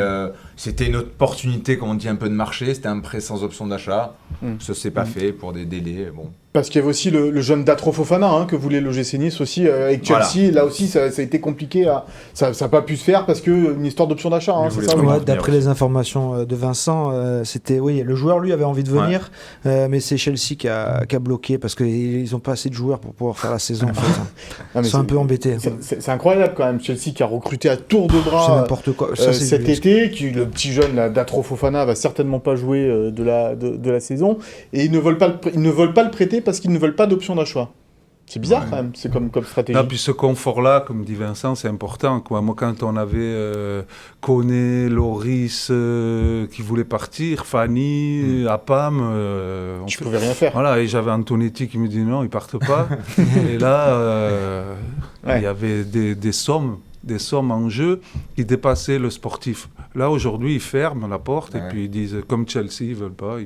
c'était une opportunité, comme on dit, un peu de marché. C'était un prêt sans option d'achat. Ça s'est pas fait pour des délais. Bon. Parce qu'il y avait aussi le jeune Datro Fofana que voulait l'OGC Nice aussi avec Chelsea. Voilà. Là aussi, ça a été compliqué. Ça n'a pas pu se faire parce qu'une histoire d'option d'achat. Lui C'est voulait ça, pas oui. Ouais, Ouais, d'après aussi. les informations de Vincent, c'était le joueur lui avait envie de venir, mais c'est Chelsea qui a bloqué parce qu'ils n'ont pas assez de joueurs pour pouvoir faire la saison. En fait. Ah, mais Ils sont un peu embêtés. C'est incroyable quand même. Chelsea qui a recruté à tour de C'est bras n'importe quoi. Ça, c'est cet du- été. Le petit jeune là, Datro Fofana va certainement pas jouer de la saison. Et ils ne veulent pas le prêter parce qu'ils ne veulent pas d'option d'achat. C'est bizarre quand même. C'est comme stratégie. Ah, puis ce confort-là, comme dit Vincent, c'est important, quoi. Moi, quand on avait Koné, Loris qui voulait partir, Fanny, Apam, on Tu fait- pouvais rien faire. Voilà, et j'avais Antonetti qui me dit non, ils partent pas. Et là, Ouais. il y avait des sommes en jeu qui dépassaient le sportif. Là, aujourd'hui, ils ferment la porte et Ouais. puis ils disent, comme Chelsea, ils veulent pas.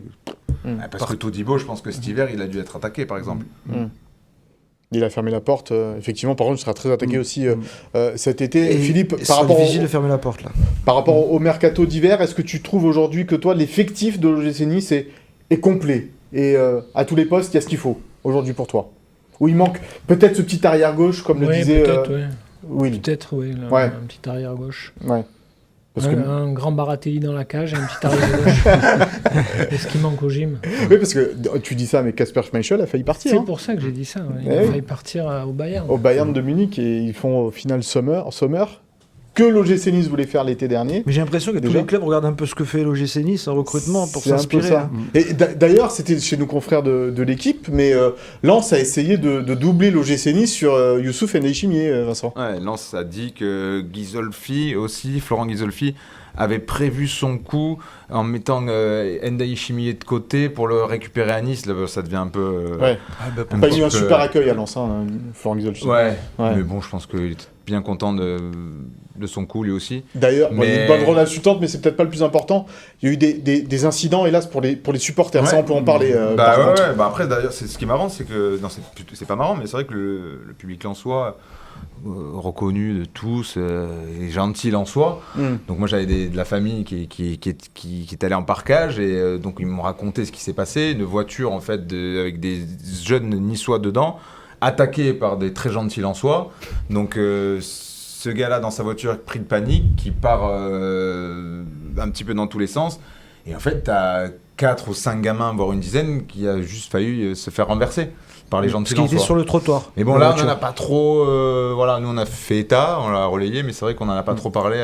Parce que Todibo, je pense que cet hiver, il a dû être attaqué, par exemple. Il a fermé la porte. Effectivement, par contre, il sera très attaqué aussi cet été. Et Philippe, c'est difficile de fermer la porte là. par rapport au mercato d'hiver, est-ce que tu trouves aujourd'hui que toi, l'effectif de l'OGC Nice est complet et à tous les postes, il y a ce qu'il faut aujourd'hui pour toi? Ou il manque peut-être ce petit arrière-gauche, comme le disait Will. Peut-être, oui. Ouais. Un petit arrière-gauche. Ouais. Parce que... Un grand Baratelli dans la cage et un petit arrière-gauche. C'est ce qui manque au gym. Oui, parce que tu dis ça, mais Kasper Schmeichel a failli partir. C'est pour ça que j'ai dit ça. Ouais. Il a failli partir au Bayern. Au Bayern de Munich, et ils font au final Sommer, que l'OGC Nice voulait faire l'été dernier. Mais j'ai l'impression que tous Déjà. les clubs regardent un peu ce que fait l'OGC Nice en recrutement pour C'est un peu s'inspirer. ça. Et d'ailleurs, c'était chez nos confrères de l'équipe, mais Lens a essayé de doubler l'OGC Nice sur Youssouf Ndiaye, Vincent. Ouais, Lens a dit que Florent Ghisolfi, avait prévu son coup en mettant Ndiaye de côté pour le récupérer à Nice. Là, ça devient un peu... Ouais. un Pas petit eu un peu- super accueil à Lens, hein, Florent Ghisolfi. Ouais. Ouais. Mais bon, je pense qu'il était bien content de son coup, lui aussi. D'ailleurs, bon, il y a Mais- une bonne rôle insultante, mais c'est peut-être pas le plus important. Il y a eu des incidents, hélas, pour les supporters. Ça, on peut en parler. par contre. Après, d'ailleurs, ce qui est marrant, c'est que... Non, c'est pas marrant, mais c'est vrai que le public lensois, reconnu de tous, est gentil lensois. Donc moi, j'avais de la famille qui est allée en parkage, et donc ils m'ont raconté ce qui s'est passé. Une voiture, en fait, avec des jeunes niçois dedans, attaquée par des très gentils lensois. Donc... ce gars-là, dans sa voiture, pris de panique, qui part un petit peu dans tous les sens. Et en fait, t'as 4 ou 5 gamins, voire une dizaine, qui a juste failli se faire renverser par les gens de Parce qu'il était sur le trottoir. Mais bon, la là, on voiture. n'en a pas trop... voilà, nous, on a fait état, on l'a relayé, mais c'est vrai qu'on n'en a pas trop parlé.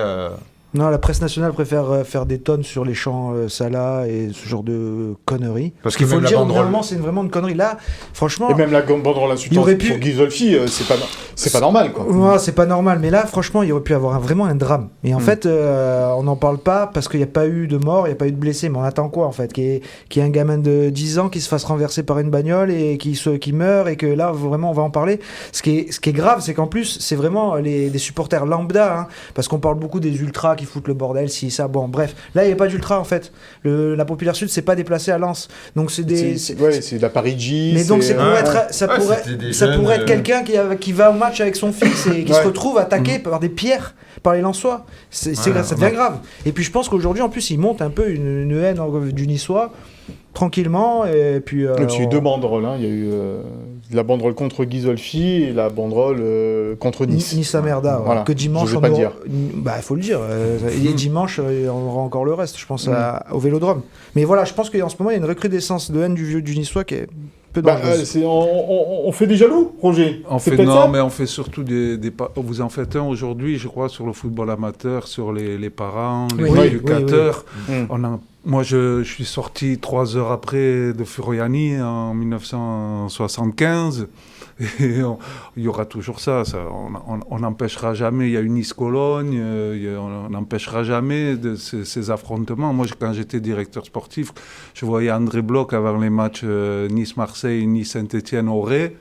Non, la presse nationale préfère faire des tonnes sur les champs Salah et ce genre de conneries. Parce qu'il que faut même le la dire, banderole- normalement, c'est vraiment une connerie. Là, franchement... Et même la banderole Il insultante aurait pu- pour Ghisolfi, c'est pas normal, quoi. Ouais, c'est pas normal, mais là, franchement, il aurait pu avoir vraiment un drame. Et en fait, on n'en parle pas parce qu'il n'y a pas eu de mort, il n'y a pas eu de blessés. Mais on attend quoi, en fait? Qu'il y ait un gamin de 10 ans qui se fasse renverser par une bagnole et qui meurt, et que là, vraiment, on va en parler. Ce qui est grave, c'est qu'en plus, c'est vraiment des supporters lambda, hein, parce qu'on parle beaucoup des ultras qui foutent le bordel, si, ça. Bon, bref. Là, il n'y a pas d'ultras, en fait. La populaire sud s'est pas déplacée à Lens. Donc, c'est des... C'est de la Paris-G. Mais donc ça c'était des jeunes, pourrait être quelqu'un qui va au match avec son fils et qui se retrouve attaqué par des pierres par les Lensois. Ça devient grave. Et puis je pense qu'aujourd'hui en plus il monte un peu une haine du Niçois tranquillement, et puis Il y a eu deux banderoles. Il y a eu la banderole contre Ghisolfi et la banderole contre Nice. Nice à Merda, Voilà. que dimanche Je vais on pas aura... dire. Bah il faut le dire, et dimanche on aura encore le reste, je pense, au Vélodrome. Mais voilà, je pense qu'en ce moment il y a une recrudescence de haine du Niçois qui est peu dangereuse. On fait des jaloux, Roger. On C'est fait, peut-être non, ça mais on fait surtout vous en faites un aujourd'hui, je crois, sur le football amateur, sur les parents, les Oui, éducateurs. oui. Moi, je suis sorti 3 heures après de Furiani en 1975. Et il y aura toujours ça. On n'empêchera jamais. Il y a une Nice-Cologne. On n'empêchera jamais ces affrontements. Moi, quand j'étais directeur sportif, je voyais André Bloch avant les matchs Nice-Marseille, Nice-Saint-Etienne au Ré.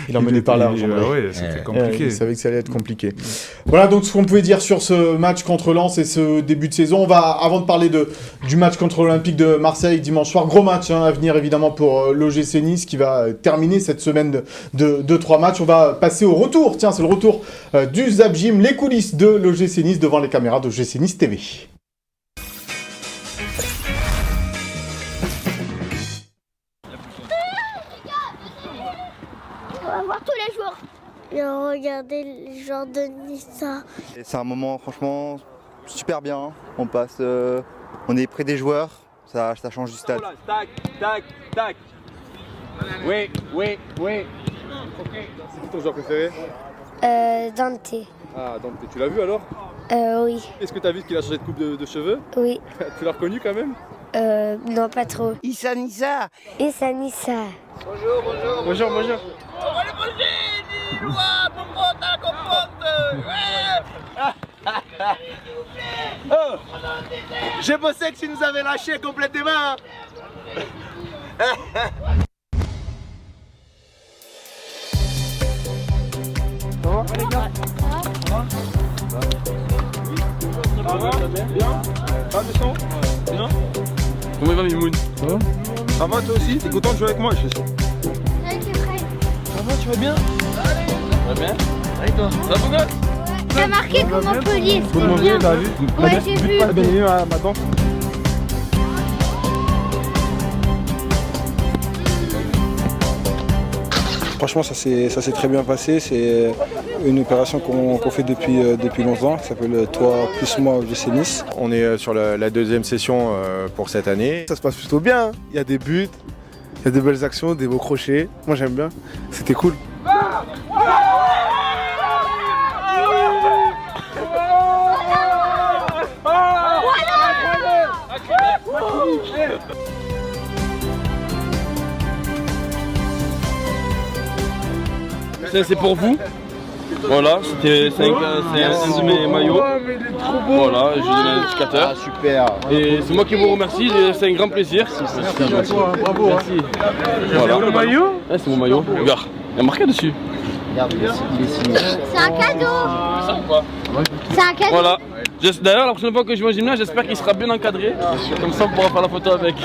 Il en menait par large. Oui, c'était compliqué. Il savait que ça allait être compliqué. Voilà donc ce qu'on pouvait dire sur ce match contre Lens et ce début de saison. On va, avant de parler du match contre l'Olympique de Marseille dimanche soir, gros match à venir évidemment pour l'OGC Nice qui va terminer cette semaine de 3 matchs. On va passer au retour. Tiens, c'est le retour du Zap Gym, les coulisses de l'OGC Nice devant les caméras d'OGC Nice TV. On va voir tous les jours. Et regarder les joueurs de Nice. Et c'est un moment franchement super bien. On passe, on est près des joueurs, ça change du stade. Tac, tac, tac. Oui, oui, oui. C'est qui ton joueur préféré? Dante. Ah, donc tu l'as vu alors? Oui. Est-ce que tu as vu qu'il a changé de coupe de cheveux? Oui. Tu l'as reconnu quand même? Non, pas trop. Issa Nissa. Issa Nissa. Bonjour, bonjour. Bonjour, bonjour. Oh, je pensais que tu nous avais lâché complètement. Ça va? Bien? Pas de son? Bien? Comment il va Mimoun? Ça va? Ça va toi aussi? T'es content de jouer avec moi? Ça va, va bien? Ça va bien? Et toi? Ça va, beau gosse? T'as marqué comme Montpellier, Tout le monde c'était bien. t'as vu? Ouais, j'ai vu. T'as bien aimé ma danse? Franchement, ça s'est très bien passé. C'est une opération qu'on fait depuis longtemps, qui s'appelle Toi plus moi au GC Nice. On est sur la deuxième session pour cette année. Ça se passe plutôt bien, hein. Il y a des buts, il y a des belles actions, des beaux crochets. Moi j'aime bien, c'était cool. Ça, c'est pour vous. Voilà, c'est un de mes maillots. Voilà, je donne un indicateur. Super. Et c'est moi qui vous remercie, c'est un grand plaisir. Merci. Bravo. Merci. Voilà. C'est le maillot? Ouais, c'est mon maillot. Regarde, il y a marqué dessus. Regarde, il est signé. C'est un cadeau. Ça ou pas? C'est un cadeau. Voilà. D'ailleurs, la prochaine fois que je vais au gymnase, j'espère qu'il sera bien encadré. Comme ça, on pourra faire la photo avec.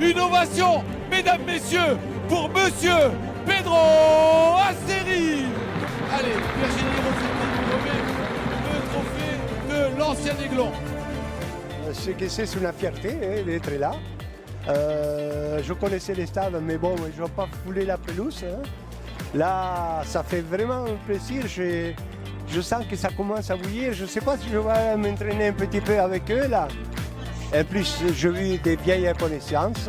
Une ovation, mesdames, messieurs, pour Monsieur Pedro Asteri. Allez, Virginie Rossetti vous remet le trophée de l'ancien Aiglon. C'est une fierté d'être là. Je connaissais les stades, mais bon, je n'ai pas foulé la pelouse. Hein. Là, ça fait vraiment un plaisir. Je sens que ça commence à bouillir. Je ne sais pas si je vais m'entraîner un petit peu avec eux là. En plus, j'ai vu des vieilles connaissances.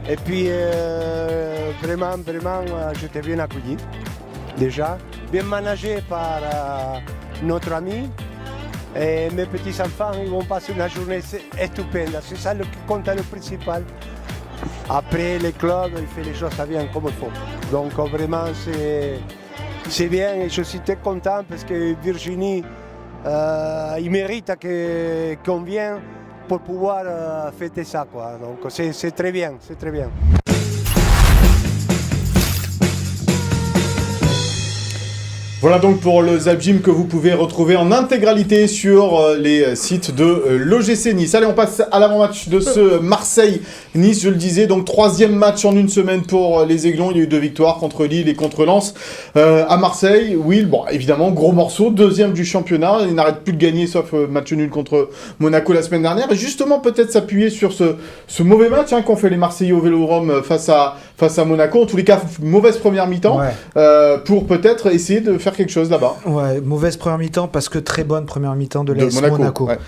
Et puis, vraiment, j'étais bien accueilli. Déjà, bien managé par notre ami. Et mes petits-enfants, ils vont passer une journée stupende. C'est ça le qui compte le principal. Après, les clubs, ils font les choses bien comme il faut. Donc, vraiment, c'est bien. Et je suis très content parce que Virginie, il mérite qu'on vienne pour pouvoir fêter ça, quoi. Donc c'est très bien, c'est très bien. Voilà donc pour le Zap Gym que vous pouvez retrouver en intégralité sur les sites de l'OGC Nice. Allez, on passe à l'avant-match de ce Marseille-Nice, je le disais, donc 3e match en une semaine pour les Aiglons. Il y a eu 2 victoires contre Lille et contre Lens. À Marseille, Will, bon, évidemment, gros morceau, 2e du championnat. Il n'arrête plus de gagner, sauf match nul contre Monaco la semaine dernière. Et justement, peut-être s'appuyer sur ce mauvais match qu'ont fait les Marseillais au Vélodrome face à Monaco. En tous les cas, mauvaise première mi-temps, pour peut-être essayer de faire quelque chose là-bas. Ouais, mauvaise première mi-temps parce que très bonne première mi-temps de l'AS Monaco. Ouais.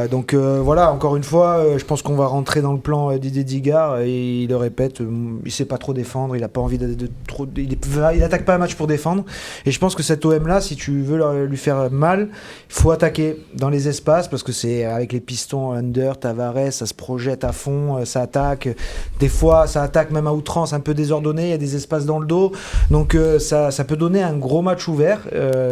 Donc voilà, encore une fois, je pense qu'on va rentrer dans le plan Didier Digard et il le répète, il sait pas trop défendre, il a pas envie de trop, il attaque pas un match pour défendre. Et je pense que cet OM là, si tu veux lui faire mal, il faut attaquer dans les espaces parce que c'est avec les pistons Under, Tavares, ça se projette à fond, ça attaque. Des fois, ça attaque même à outrance, un peu désordonné, il y a des espaces dans le dos. Donc ça peut donner un gros match ouvert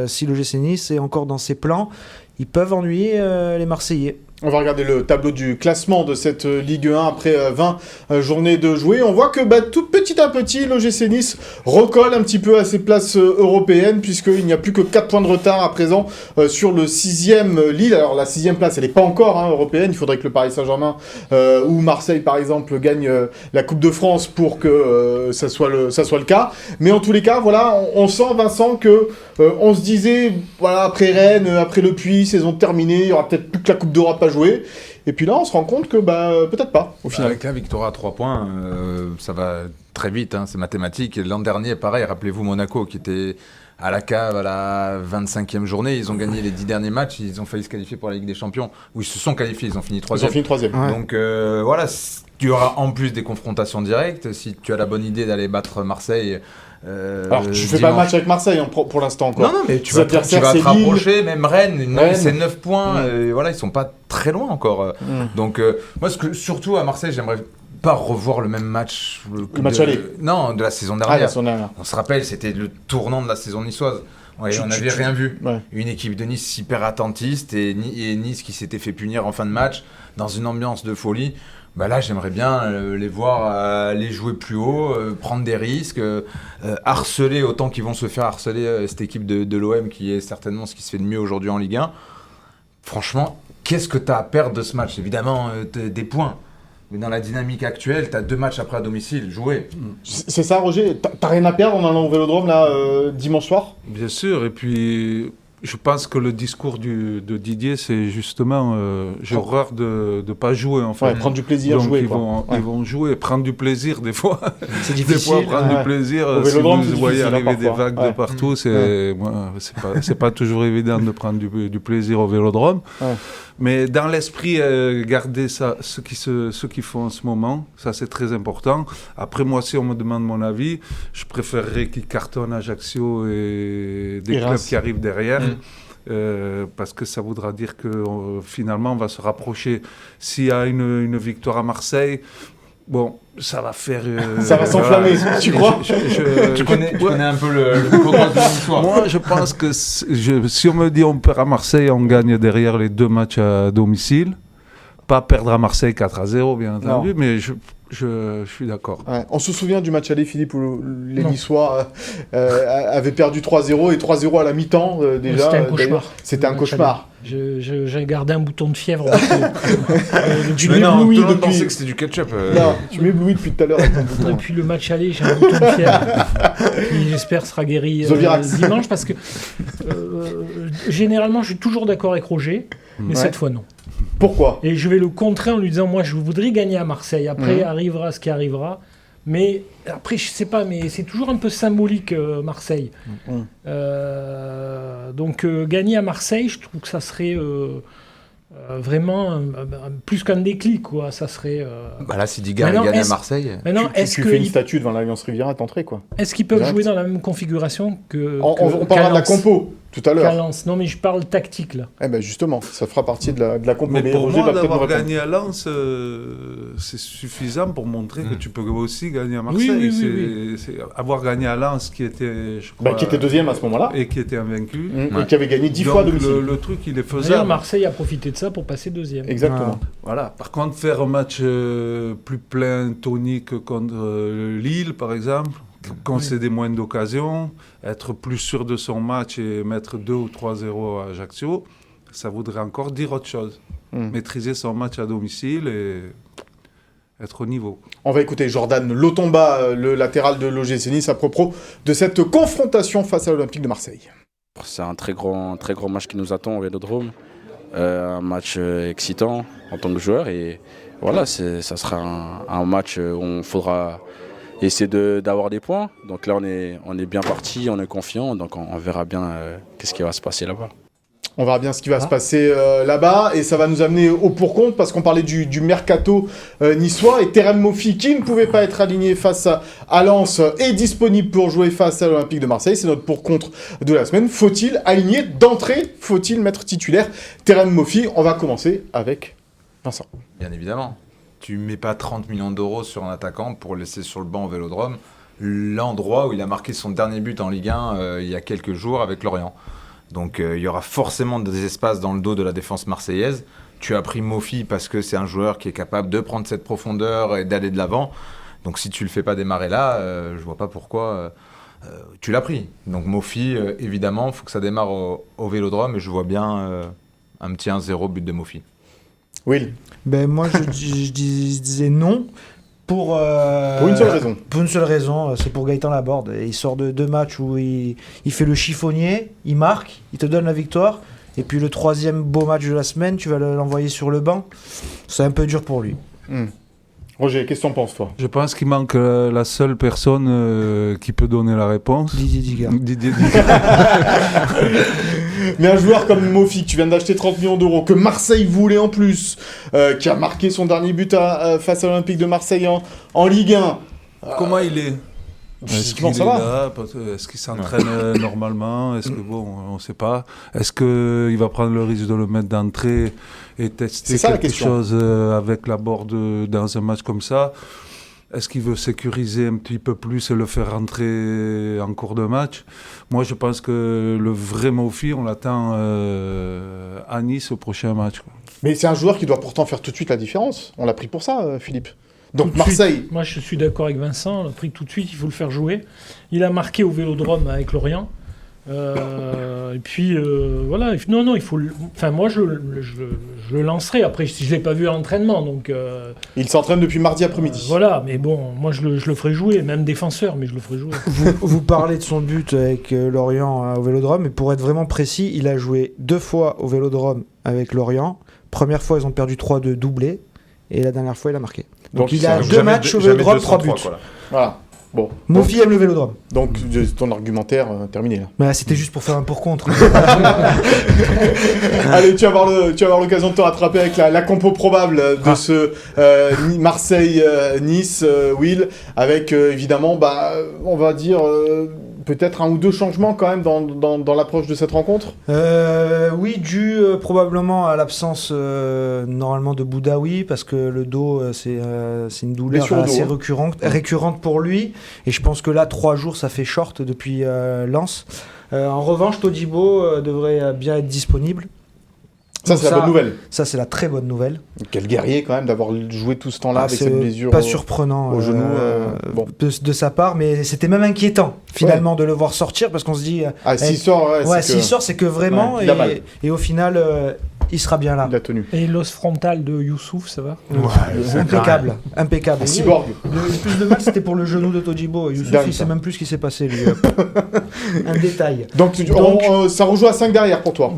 si le GC Nice est encore dans ses plans. Ils peuvent ennuyer les Marseillais. On va regarder le tableau du classement de cette Ligue 1 après 20 journées de jouer. On voit que tout petit à petit, l'OGC Nice recolle un petit peu à ses places européennes puisqu'il n'y a plus que 4 points de retard à présent sur le 6e Lille. Alors la 6e place, elle n'est pas encore européenne. Il faudrait que le Paris Saint-Germain ou Marseille, par exemple, gagne la Coupe de France pour que ça soit le cas. Mais en tous les cas, voilà, on sent, Vincent, que on se disait, voilà, après Rennes, après Le Puy, saison terminée, il n'y aura peut-être plus que la Coupe d'Europe à jouer. Et puis là, on se rend compte que peut-être pas, au final. Avec la victoire à 3 points, ça va très vite, c'est mathématique. Et l'an dernier, pareil, rappelez-vous Monaco qui était à la cave à la 25e journée. Ils ont gagné les 10 derniers matchs, ils ont failli se qualifier pour la Ligue des Champions. Ou ils se sont qualifiés, ils ont fini 3e. Ils ont fini 3e. Ouais. Donc voilà, tu auras en plus des confrontations directes. Si tu as la bonne idée d'aller battre Marseille... Alors, tu fais pas le match avec Marseille pour l'instant encore. Non, mais tu vas te rapprocher, même Rennes, c'est 9 points, voilà, ils sont pas très loin encore. Donc, moi, surtout à Marseille, j'aimerais pas revoir le même match. Le match aller. Non, de la saison dernière. On se rappelle, c'était le tournant de la saison niçoise. Ouais, on n'avait rien vu. Ouais. Une équipe de Nice hyper attentiste et Nice qui s'était fait punir en fin de match dans une ambiance de folie. Là, j'aimerais bien les voir aller jouer plus haut, prendre des risques, harceler autant qu'ils vont se faire harceler cette équipe de l'OM qui est certainement ce qui se fait de mieux aujourd'hui en Ligue 1. Franchement, qu'est-ce que tu as à perdre de ce match? Évidemment, des points. Mais dans la dynamique actuelle, tu as 2 matchs après à domicile, jouer. C'est ça, Roger? T'as rien à perdre en allant au Vélodrome, là, dimanche soir? Bien sûr, et puis je pense que le discours de Didier, c'est justement j'ai horreur de ne pas jouer, en fait. Ouais, prendre du plaisir, donc, jouer. Ils vont jouer, prendre du plaisir des fois. C'est difficile. Des fois, prendre du plaisir, si vous voyez arriver des vagues de partout, c'est pas toujours évident de prendre du plaisir au Vélodrome. Ouais. Mais dans l'esprit, garder ça, ce qu'ils font en ce moment, ça c'est très important. Après, moi, si on me demande mon avis, je préférerais qu'ils cartonnent Ajaccio et des clubs qui arrivent derrière. Parce que ça voudra dire que finalement, on va se rapprocher. S'il y a une victoire à Marseille, bon, ça va faire... ça va s'enflammer, tu crois? Tu connais un peu le programme de l'histoire. Moi, je pense que si on me dit on perd à Marseille, on gagne derrière les 2 matchs à domicile. Pas perdre à Marseille 4-0, bien entendu, mais je suis d'accord. Ouais. On se souvient du match aller, Philippe, où les Niçois avaient perdu 3-0 et 3-0 à la mi-temps déjà. C'était un cauchemar. C'était un cauchemar. J'ai gardé un bouton de fièvre. Tu m'éblouis depuis... pensais que c'était du ketchup. Non, tu m'éblouis depuis tout à l'heure. Depuis le match aller, j'ai un bouton de fièvre. Qui, j'espère, sera guéri dimanche parce que généralement, je suis toujours d'accord avec Roger, mais cette fois, non. Pourquoi? Et je vais le contrer en lui disant, moi, je voudrais gagner à Marseille. Après, arrivera ce qui arrivera. Mais après, je sais pas, mais c'est toujours un peu symbolique, Marseille. Donc, gagner à Marseille, je trouve que ça serait vraiment plus qu'un déclic, quoi. Ça serait... là, si Digard gagne à Marseille... Tu fais une statue devant l'Alliance Riviera à t'entrer, quoi. Est-ce qu'ils peuvent jouer dans la même configuration que on parlera de la compo tout à l'heure. Non, mais je parle tactique, là. Eh ben justement, ça fera partie de la compo. Mais pour moi, d'avoir gagné à Lens, c'est suffisant pour montrer que tu peux aussi gagner à Marseille. Oui. C'est avoir gagné à Lens, qui était, je crois... qui était deuxième à ce moment-là. Et qui était invaincu. Et qui avait gagné 10 fois à domicile. Le truc, il est faisable. D'ailleurs, Marseille a profité de ça pour passer deuxième. Exactement. Voilà. Par contre, faire un match plus plein, tonique contre Lille, par exemple, concéder moins d'occasions, être plus sûr de son match et mettre 2 ou 3-0 à Ajaccio, ça voudrait encore dire autre chose. Maîtriser son match à domicile et être au niveau. On va écouter Jordan Lotomba, le latéral de l'OGC Nice, à propos de cette confrontation face à l'Olympique de Marseille. C'est un très grand match qui nous attend au Vélodrome. Un match excitant en tant que joueur et voilà, ça sera un match où on faudra essayer d'avoir des points. Donc là, on est bien parti, on est confiant, donc on verra bien qu'est-ce qui va se passer là-bas. On verra bien ce qui va se passer là-bas et ça va nous amener au pour-compte parce qu'on parlait du mercato niçois et Terem Moffi qui ne pouvait pas être aligné face à Lens est disponible pour jouer face à l'Olympique de Marseille. C'est notre pour-contre de la semaine. Faut-il aligner d'entrée? Faut-il mettre titulaire Terem Moffi? On va commencer avec Vincent. Bien évidemment. Tu mets pas 30 millions d'euros sur un attaquant pour le laisser sur le banc au Vélodrome, l'endroit où il a marqué son dernier but en Ligue 1 il y a quelques jours avec Lorient. Donc il y aura forcément des espaces dans le dos de la défense marseillaise. Tu as pris Moffi parce que c'est un joueur qui est capable de prendre cette profondeur et d'aller de l'avant. Donc si tu le fais pas démarrer là, je vois pas pourquoi tu l'as pris. Donc Moffi, évidemment, il faut que ça démarre au Vélodrome et je vois bien un petit 1-0 but de Moffi. Will. Moi, je disais non. Pour une seule raison. Pour une seule raison, c'est pour Gaëtan Laborde. Il sort de 2 matchs où il fait le chiffonnier, il marque, il te donne la victoire. Et puis le 3e beau match de la semaine, tu vas l'envoyer sur le banc. C'est un peu dur pour lui. Roger, qu'est-ce que t'en penses, toi? Je pense qu'il manque la seule personne qui peut donner la réponse. Didier Digard. Mais un joueur comme Moffi, que tu viens d'acheter 30 millions d'euros, que Marseille voulait en plus, qui a marqué son dernier but face à l'Olympique de Marseille en Ligue 1. Comment il est? Est-ce qu'il ça va? Est-ce qu'il s'entraîne normalement? Est-ce que on ne sait pas. Est-ce qu'il va prendre le risque de le mettre d'entrée et tester quelque chose avec Laborde dans un match comme ça? Est-ce qu'il veut sécuriser un petit peu plus et le faire rentrer en cours de match? Moi, je pense que le vrai Moffi, on l'attend à Nice au prochain match. Mais c'est un joueur qui doit pourtant faire tout de suite la différence. On l'a pris pour ça, Philippe. Donc Marseille. Moi, je suis d'accord avec Vincent. On l'a pris tout de suite. Il faut le faire jouer. Il a marqué au Vélodrome avec Lorient. Et puis voilà, non, il faut. Enfin, moi, je le lancerai. Après, je l'ai pas vu à l'entraînement, donc. Il s'entraîne depuis mardi après-midi. Voilà, mais bon, moi, je le ferai jouer, même défenseur, mais je le ferai jouer. Vous parlez de son but avec Lorient au Vélodrome, mais pour être vraiment précis, il a joué 2 fois au Vélodrome avec Lorient. Première fois, ils ont perdu 3-2 doublé, et la dernière fois, il a marqué. Donc il a 2 matchs au Vélodrome, 3 buts. Voilà. Bon. Mofi aime le Vélodrome. Donc ton argumentaire terminé là. Bah, c'était juste pour faire un pour-contre. Allez, tu vas avoir l'occasion de te rattraper avec la compo probable de ce Marseille-Nice, Will, avec évidemment, on va dire peut-être 1 ou 2 changements quand même dans l'approche de cette rencontre. Oui, dû probablement à l'absence normalement de Boudaoui, parce que le dos, c'est une douleur assez récurrente pour lui. Et je pense que là, 3 jours, ça fait short depuis Lens. En revanche, Todibo devrait bien être disponible. Ça, c'est la bonne nouvelle. Ça, c'est la très bonne nouvelle. Quel guerrier, quand même, d'avoir joué tout ce temps-là avec cette blessure. Pas surprenant au genou. De sa part, mais c'était même inquiétant, finalement, de le voir sortir, parce qu'on se dit... s'il sort, s'il sort, c'est que vraiment... et au final, il sera bien là. Il a tenu. Et l'os frontal de Youssouf, ça va? Impeccable. Un cyborg. Le plus de mal, c'était pour le genou de Todibo. Youssouf, il sait même plus ce qui s'est passé, lui. Un détail. Donc ça rejoue à 5 derrière pour toi?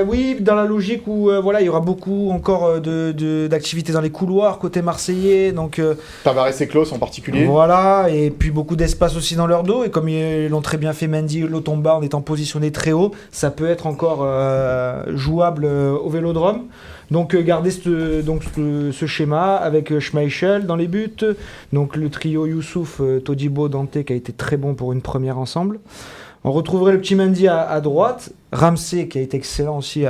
Oui, dans la logique où il y aura beaucoup encore d'activités dans les couloirs côté marseillais. Donc Tavares et Klose en particulier. Voilà, et puis beaucoup d'espace aussi dans leur dos. Et comme ils l'ont très bien fait Mendy, Lotomba, en étant positionné très haut, ça peut être encore jouable au Vélodrome. Donc garder ce schéma avec Schmeichel dans les buts. Donc le trio Youssouf, Todibo, Dante qui a été très bon pour une première ensemble. On retrouverait le petit Mendy à droite. Ramsey qui a été excellent aussi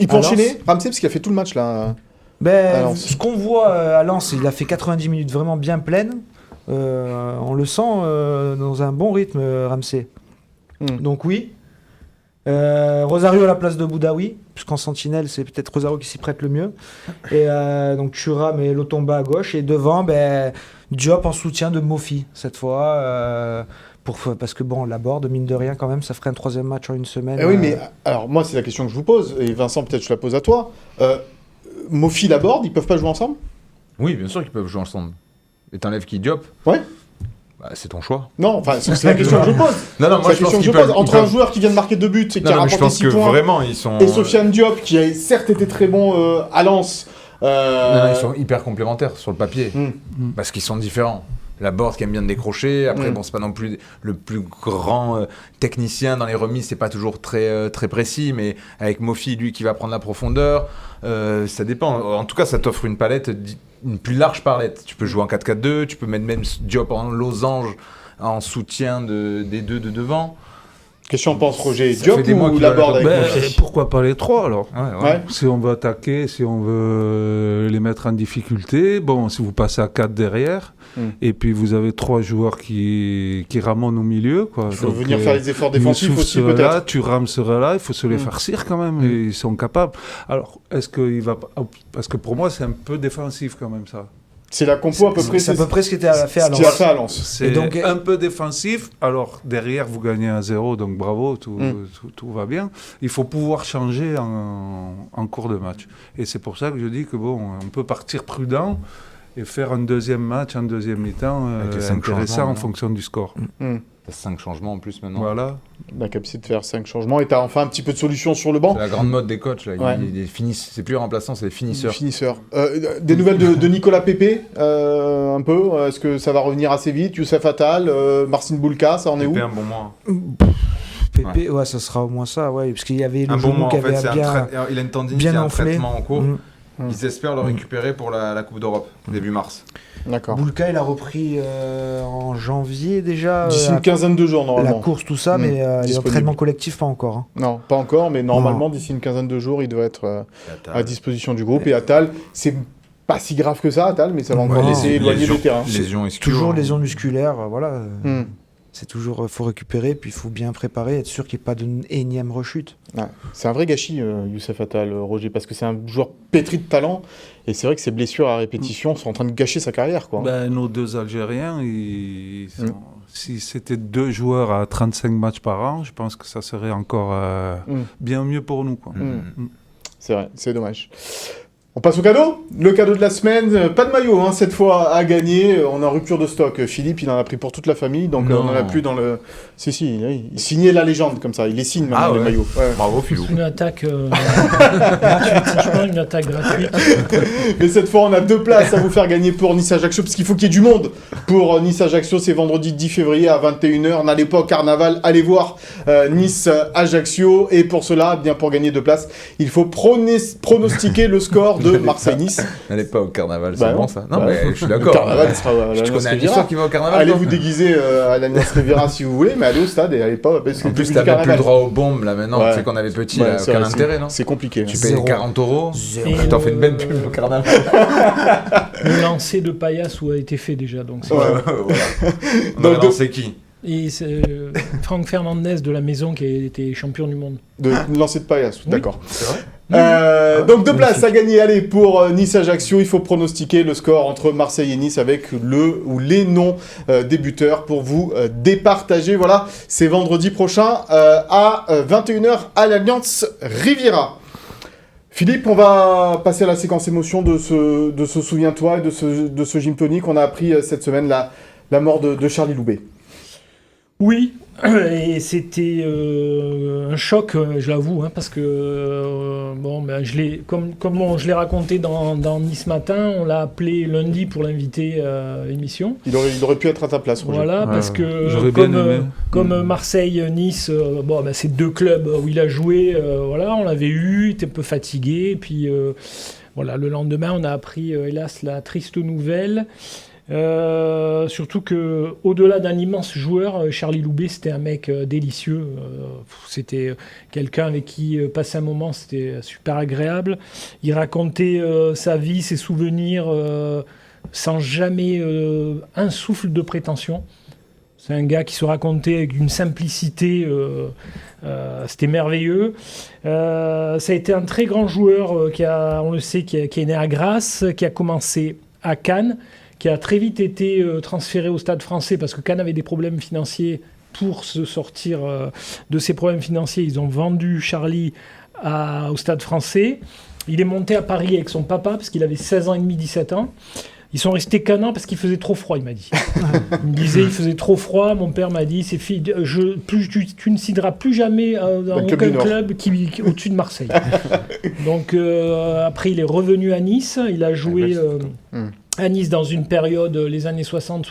Il peut enchaîner, Ramsey, parce qu'il a fait tout le match là. Ce qu'on voit à Lens, il a fait 90 minutes vraiment bien pleines. On le sent dans un bon rythme, Ramsey. Donc oui. Rosario à la place de Boudaoui, puisqu'en sentinelle, c'est peut-être Rosario qui s'y prête le mieux. Et donc Thuram et Lotomba à gauche. Et devant, Diop en soutien de Mofi, cette fois. Parce que Laborde, mine de rien, quand même, ça ferait un 3e match en une semaine. Oui, mais alors moi, c'est la question que je vous pose, et Vincent, peut-être je la pose à toi. Mofi, Laborde, ils peuvent pas jouer ensemble? Oui, bien sûr qu'ils peuvent jouer ensemble. Et t'enlèves qui, Diop? Ouais. C'est ton choix. Non, enfin, c'est la question que je pose. Non, moi je pense qu'ils peuvent. Entre un joueur qui vient de marquer 2 buts et qui a rapporté 6 points, vraiment, ils sont... et Sofiane Diop, qui a certes été très bon à Lens. Ils sont hyper complémentaires sur le papier, parce qu'ils sont différents. Laborde qui aime bien décrocher, après c'est pas non plus le plus grand technicien dans les remises, c'est pas toujours très précis, mais avec Mofi, lui qui va prendre la profondeur, ça dépend. En tout cas, ça t'offre une palette, une plus large palette. Tu peux jouer en 4-4-2, tu peux mettre même Diop en losange en soutien des deux de devant. Qu'est-ce qu'on pense, Roger? Diop ou Laborde avec Mofi? Pourquoi pas les 3 alors? Ouais. Si on veut attaquer, si on veut les mettre en difficulté, si vous passez à 4 derrière, et puis vous avez 3 joueurs qui ramonnent au milieu. Il faut venir faire les efforts défensifs aussi peut-être. Thuram sera là, il faut se les farcir quand même, et ils sont capables. Alors, est-ce qu'il va... Parce que pour moi, c'est un peu défensif quand même ça. C'est la compo à peu près. C'est à peu près ce qui était fait à Lens. C'est donc un peu défensif. Alors derrière, vous gagnez 1-0, donc bravo, tout va bien. Il faut pouvoir changer en cours de match. Et c'est pour ça que je dis que on peut partir prudent et faire un deuxième match, un deuxième mi-temps intéressant en fonction du score. T'as 5 changements en plus maintenant. Voilà. La capacité de faire 5 changements, et t'as enfin un petit peu de solution sur le banc. C'est la grande mode des coachs là. C'est plus les remplaçants, c'est les finisseurs. Des nouvelles de Nicolas Pepe, un peu. Est-ce que ça va revenir assez vite? Youssef Attal, Marcin Bulka, ça en est où? Pepe, un bon mois. Pepe, ça sera au moins ça, parce qu'il y avait le genou qui avait il a une tendinite, bien il y a un enflé. traitement en cours. Ils espèrent le récupérer pour la Coupe d'Europe, début mars. D'accord. Bulka, il a repris en janvier déjà. D'ici une quinzaine de jours, normalement. La course, tout ça, mais les entraînements collectifs, pas encore. Non, pas encore, mais normalement, d'ici une quinzaine de jours, il doit être à disposition du groupe. Et Attal, c'est pas si grave que ça, Attal, mais ça va encore laisser éloigner le terrain. Lésions toujours lésions musculaires, voilà. C'est toujours, faut récupérer, puis il faut bien préparer, être sûr qu'il n'y ait pas d'une énième rechute. Ouais. C'est un vrai gâchis, Youssef Attal, Roger, parce que c'est un joueur pétri de talent, et c'est vrai que ces blessures à répétition sont en train de gâcher sa carrière, quoi. Nos 2 Algériens, si c'était 2 joueurs à 35 matchs par an, je pense que ça serait encore bien mieux pour nous, quoi. C'est vrai, c'est dommage. On passe au cadeau. Le cadeau de la semaine, pas de maillot cette fois à gagner. On est en rupture de stock. Philippe, il en a pris pour toute la famille, donc on n'en a plus dans le... Si, il signait la légende comme ça, il les signe maintenant, les maillots. Ouais. Bravo Philou. Une attaque gratuite, une attaque gratuite. Mais cette fois, on a 2 places à vous faire gagner pour Nice-Ajaccio, parce qu'il faut qu'il y ait du monde pour Nice-Ajaccio. C'est vendredi 10 février à 21h. N'allez pas au carnaval, allez voir Nice-Ajaccio. Et pour cela, bien pour gagner 2 places, il faut pronostiquer le score de Marseille-Nice. N'allez pas au carnaval, c'est bon ça. Non, mais je suis d'accord. Le carnaval sera à tu connais un histoire qui va au carnaval. Allez vous déguiser à la Nice Riviera si vous voulez, mais allez au stade et allez pas. Parce que en plus, t'as même plus le droit aux bombes là maintenant. Tu sais qu'on avait petit, là, aucun intérêt, non? C'est compliqué. Tu payes 40 €, tu t'en fais une belle pub au carnaval. Le lancer de Paillasse a été fait déjà, donc c'est On a lancé qui? Et c'est Franck Fernandez de la maison qui a été champion du monde. De lancer de Paillasse, d'accord. C'est vrai. Donc 2 places à gagner, allez, pour Nice-Ajaccio. Il faut pronostiquer le score entre Marseille et Nice avec le ou les noms des buteurs pour vous départager. Voilà, c'est vendredi prochain à 21h à l'Alliance Riviera. Philippe, on va passer à la séquence émotion de ce Souviens-toi et de ce gym tonic. On a appris cette semaine la mort de Charlie Loubet. Oui, et c'était un choc, je l'avoue, parce que je l'ai raconté dans Nice Matin, on l'a appelé lundi pour l'inviter à l'émission. Il aurait pu être à ta place, Roger. Voilà, parce que comme Marseille, Nice, c'est 2 clubs où il a joué, on l'avait eu, il était un peu fatigué, et puis le lendemain on a appris hélas la triste nouvelle. Surtout que au-delà d'un immense joueur, Charlie Loubet c'était un mec délicieux, c'était quelqu'un avec qui passer un moment c'était super agréable. Il racontait sa vie, ses souvenirs sans jamais un souffle de prétention. C'est un gars qui se racontait avec une simplicité, c'était merveilleux. Ça a été un très grand joueur on le sait, qui est né à Grasse, qui a commencé à Cannes, qui a très vite été transféré au Stade Français parce que Cannes avait des problèmes financiers. Pour se sortir de ces problèmes financiers, ils ont vendu Charlie au Stade Français. Il est monté à Paris avec son papa parce qu'il avait 16 ans et demi, 17 ans. Ils sont restés qu'un an parce qu'il faisait trop froid, il m'a dit. Il me disait il faisait trop froid. Mon père m'a dit tu ne signeras plus jamais dans aucun club qui au-dessus de Marseille. Donc après, il est revenu à Nice. Il a joué à Nice dans une période, les années 60,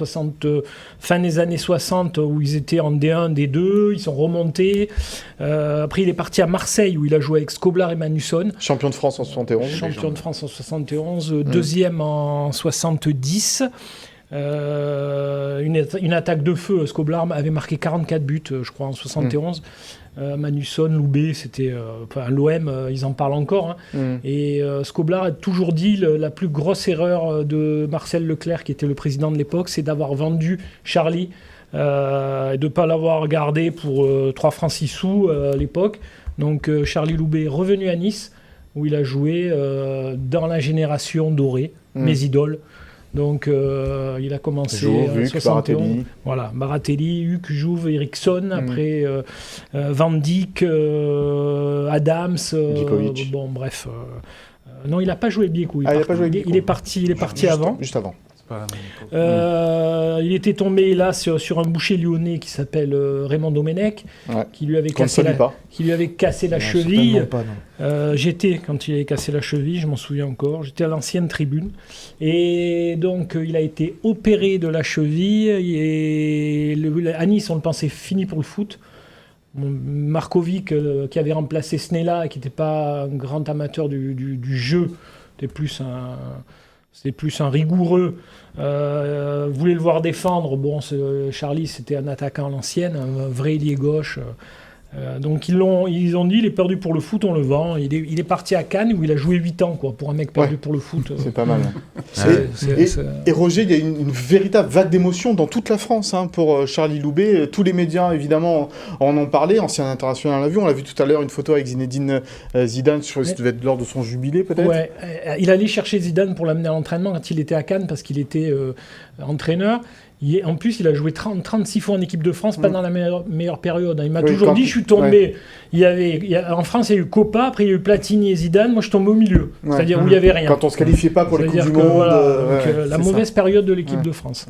fin des années 60, où ils étaient en D1, D2, ils sont remontés. Après, il est parti à Marseille, où il a joué avec Skoblar et Manusson. Champion de France en 71. Champion de France en 71, deuxième en 70. Une attaque de feu. Skoblar avait marqué 44 buts, je crois, en 71. Manusson, Loubet, c'était l'OM, ils en parlent encore. Et Skoblar a toujours dit la plus grosse erreur de Marcel Leclerc, qui était le président de l'époque, c'est d'avoir vendu Charlie et de ne pas l'avoir gardé pour 3 francs 6 sous à l'époque. Donc Charlie Loubet est revenu à Nice, où il a joué dans la génération dorée, mes idoles. Donc il a commencé en 71. Voilà, Baratelli, Huck, Jouve, Eriksson, après Van Dijk, Adams, bon bref. Non, il n'a pas joué Biekou. Il est parti avant. Juste avant. Il était tombé hélas sur un boucher lyonnais qui s'appelle Raymond Domenech, qui lui avait cassé la cheville. J'étais quand il avait cassé la cheville, je m'en souviens encore. J'étais à l'ancienne tribune et donc il a été opéré de la cheville et à Nice on le pensait fini pour le foot. Markovic qui avait remplacé Snella, qui n'était pas un grand amateur du jeu, c'était plus un rigoureux. Voulait le voir défendre. Bon, Charlie, c'était un attaquant à l'ancienne, un vrai ailier gauche. Donc ils ont dit, il est perdu pour le foot, on le vend. Il est parti à Cannes où il a joué 8 ans, quoi, pour un mec perdu pour le foot. C'est pas mal. Et Roger, il y a une véritable vague d'émotion dans toute la France pour Charlie Loubet. Tous les médias, évidemment, en ont parlé. Ancien international, on l'a vu tout à l'heure, une photo avec Zinedine Zidane, ça devait être lors de son jubilé peut-être. Ouais, il allait chercher Zidane pour l'amener à l'entraînement quand il était à Cannes parce qu'il était entraîneur. En plus, il a joué 36 fois en équipe de France, pas dans la meilleure période. Il m'a toujours dit, je suis tombé. En France, il y a eu Copa, après il y a eu Platini et Zidane. Moi, je tombe au milieu. C'est-à-dire où il n'y avait rien. Quand on ne se qualifiait pas pour les Coupes du Monde. Voilà, la mauvaise période de l'équipe de France.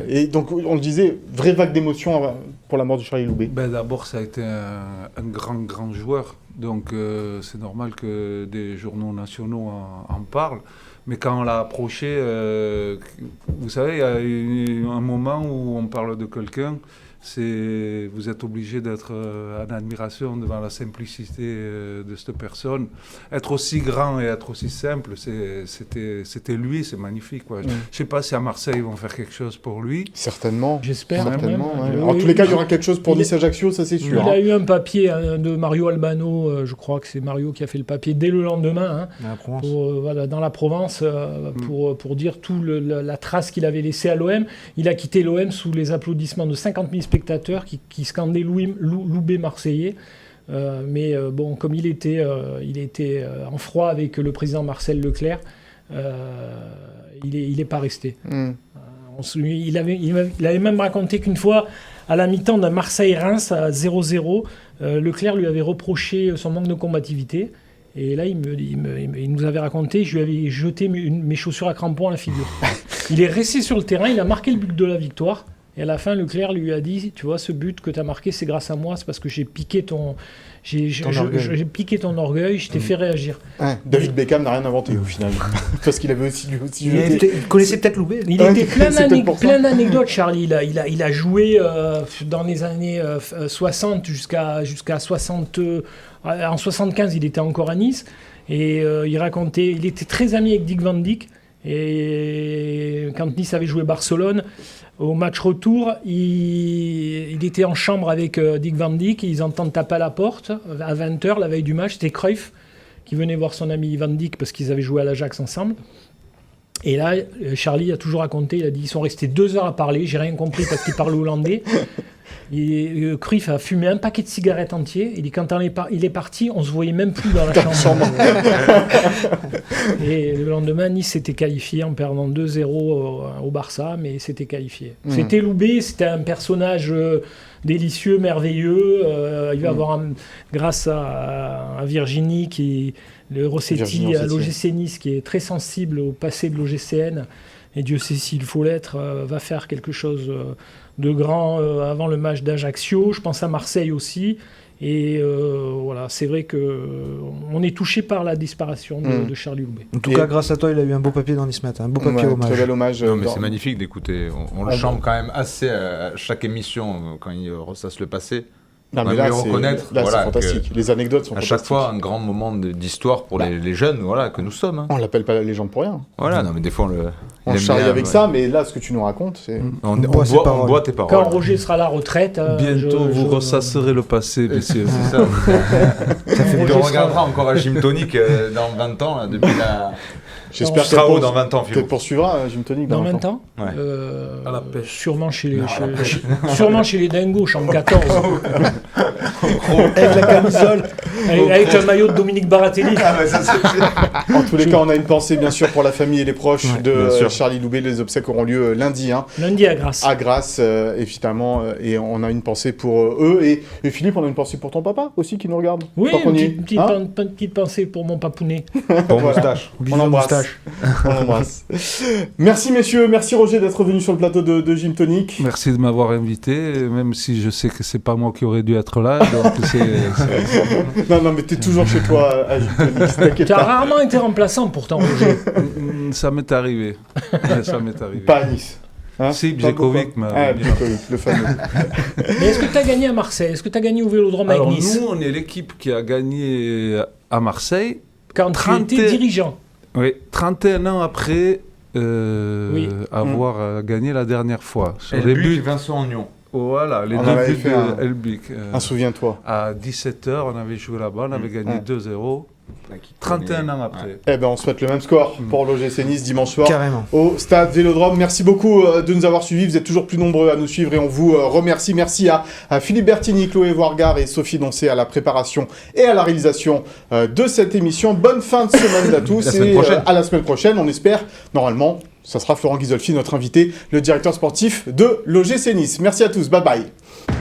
Et donc, on le disait, vraie vague d'émotion pour la mort de Charlie Loubet. D'abord, ça a été un grand joueur. Donc, c'est normal que des journaux nationaux en parlent. Mais quand on l'a approché, vous savez, il y a eu un moment où on parle de quelqu'un, vous êtes obligé d'être en admiration devant la simplicité de cette personne. Être aussi grand et être aussi simple, c'était lui, c'est magnifique. Quoi. Je ne sais pas si à Marseille ils vont faire quelque chose pour lui. Certainement. J'espère. Certainement. En tous les cas, il y aura quelque chose pour Nice Ajaccio, ça c'est sûr. Il a eu un papier de Mario Albano, je crois que c'est Mario qui a fait le papier dès le lendemain, dans la Provence, pour dire toute la trace qu'il avait laissée à l'OM. Il a quitté l'OM sous les applaudissements de 50 000 spectateurs qui scandaient Loubet marseillais. Mais bon, comme il était en froid avec le président Marcel Leclerc, il n'est pas resté. Il avait même raconté qu'une fois, à la mi-temps d'un Marseille-Reims à 0-0, Leclerc lui avait reproché son manque de combativité. Et là, il nous avait raconté, je lui avais jeté mes chaussures à crampons à la figure. Il est resté sur le terrain, il a marqué le but de la victoire. Et à la fin, Leclerc lui a dit, tu vois, ce but que tu as marqué, c'est grâce à moi, c'est parce que j'ai piqué ton orgueil, je t'ai fait réagir. David Beckham n'a rien inventé au final, parce qu'il avait aussi il connaissait peut-être Loubet. Il était plein d'anecdotes, Charlie. Il a joué dans les années 60 jusqu'à 60. En 75, il était encore à Nice et il racontait, il était très ami avec Dick Van Dyke. Et quand Nice avait joué Barcelone, au match retour, il était en chambre avec Dick Van Dyke, ils entendent taper à la porte à 20h, la veille du match, c'était Cruyff qui venait voir son ami Van Dyke parce qu'ils avaient joué à l'Ajax ensemble. Et là, Charlie a toujours raconté, il a dit, ils sont restés 2 heures à parler, j'ai rien compris parce qu'ils parlaient hollandais. Et Cruyff a fumé un paquet de cigarettes entier. Il dit quand il est parti, on se voyait même plus dans la chambre. Et le lendemain, Nice s'était qualifié en perdant 2-0 au Barça, mais s'était qualifié. C'était Loubet, c'était un personnage délicieux, merveilleux. Il va avoir, grâce à Virginie, le Rossetti à l'OGC Nice, qui est très sensible au passé de l'OGCN, et Dieu sait s'il faut l'être, va faire quelque chose de grand avant le match d'Ajaccio. Je pense à Marseille aussi. Et voilà, c'est vrai qu'on est touché par la disparition de Charlie Loubet. En tout cas, grâce à toi, il a eu un beau papier dans Nice Matin, un beau papier hommage. Très bel hommage. Non, mais c'est magnifique d'écouter. On le chante quand même assez à chaque émission quand il ressasse le passé. Non, mais là, c'est fantastique. Les anecdotes sont fantastiques. À chaque fois, un grand moment d'histoire pour les jeunes que nous sommes. On l'appelle pas la légende pour rien. Voilà, non, mais des fois, on charrie avec ça, mais là, ce que tu nous racontes, c'est... On boit tes paroles. Quand Roger sera à la retraite... Bientôt, vous ressasserez le passé, messieurs. C'est ça. On regardera encore à Gym Tonic dans 20 ans, là, depuis la... J'espère que dans 20 ans, Philo. Peut-être poursuivra Gym Tonic dans 20 ans. Ouais. À la pêche. Sûrement chez les dingos, chambre 14. Avec la camisole. Avec le maillot de Dominique Baratelli. En tous les cas, on a une pensée bien sûr pour la famille et les proches de Charlie Loubet. Les obsèques auront lieu lundi. Lundi à Grasse. À Grasse, évidemment. Et on a une pensée pour eux. Et Philippe, on a une pensée pour ton papa aussi qui nous regarde. Oui, une petite pensée pour mon papounet. Pour moustache. On embrasse. On embrasse. Merci messieurs, merci Roger d'être venu sur le plateau de Gym Tonic. Merci de m'avoir invité, même si je sais que c'est pas moi qui aurais dû être là. Donc Non, mais t'es toujours chez toi à Gym Tonic. Tu as rarement été remplaçant pourtant, Roger. Ça m'est arrivé. Pas à Nice. Si, Bjekovic, le fameux. Mais est-ce que tu as gagné à Marseille? Est-ce que tu as gagné au Vélodrome avec Nice? Nous, on est l'équipe qui a gagné à Marseille. Quand tu étais dirigeant. Oui, 31 ans après avoir gagné la dernière fois. Et le but, Vincent Agnon. Voilà, les On deux avait buts fait de Elbic. souviens-toi. À 17h, on avait joué là-bas, on avait gagné 2-0. 31 ans après. Eh ben, on souhaite le même score pour l'OGC Nice dimanche soir Carrément. au stade Vélodrome. Merci beaucoup de nous avoir suivis. Vous êtes toujours plus nombreux à nous suivre et on vous remercie. Merci à Philippe Bertini, Chloé Wargard et Sophie Doncé à la préparation et à la réalisation de cette émission. Bonne fin de semaine à tous et à la semaine prochaine. On espère, normalement, ça sera Florent Ghisolfi, notre invité, le directeur sportif de l'OGC Nice. Merci à tous. Bye bye.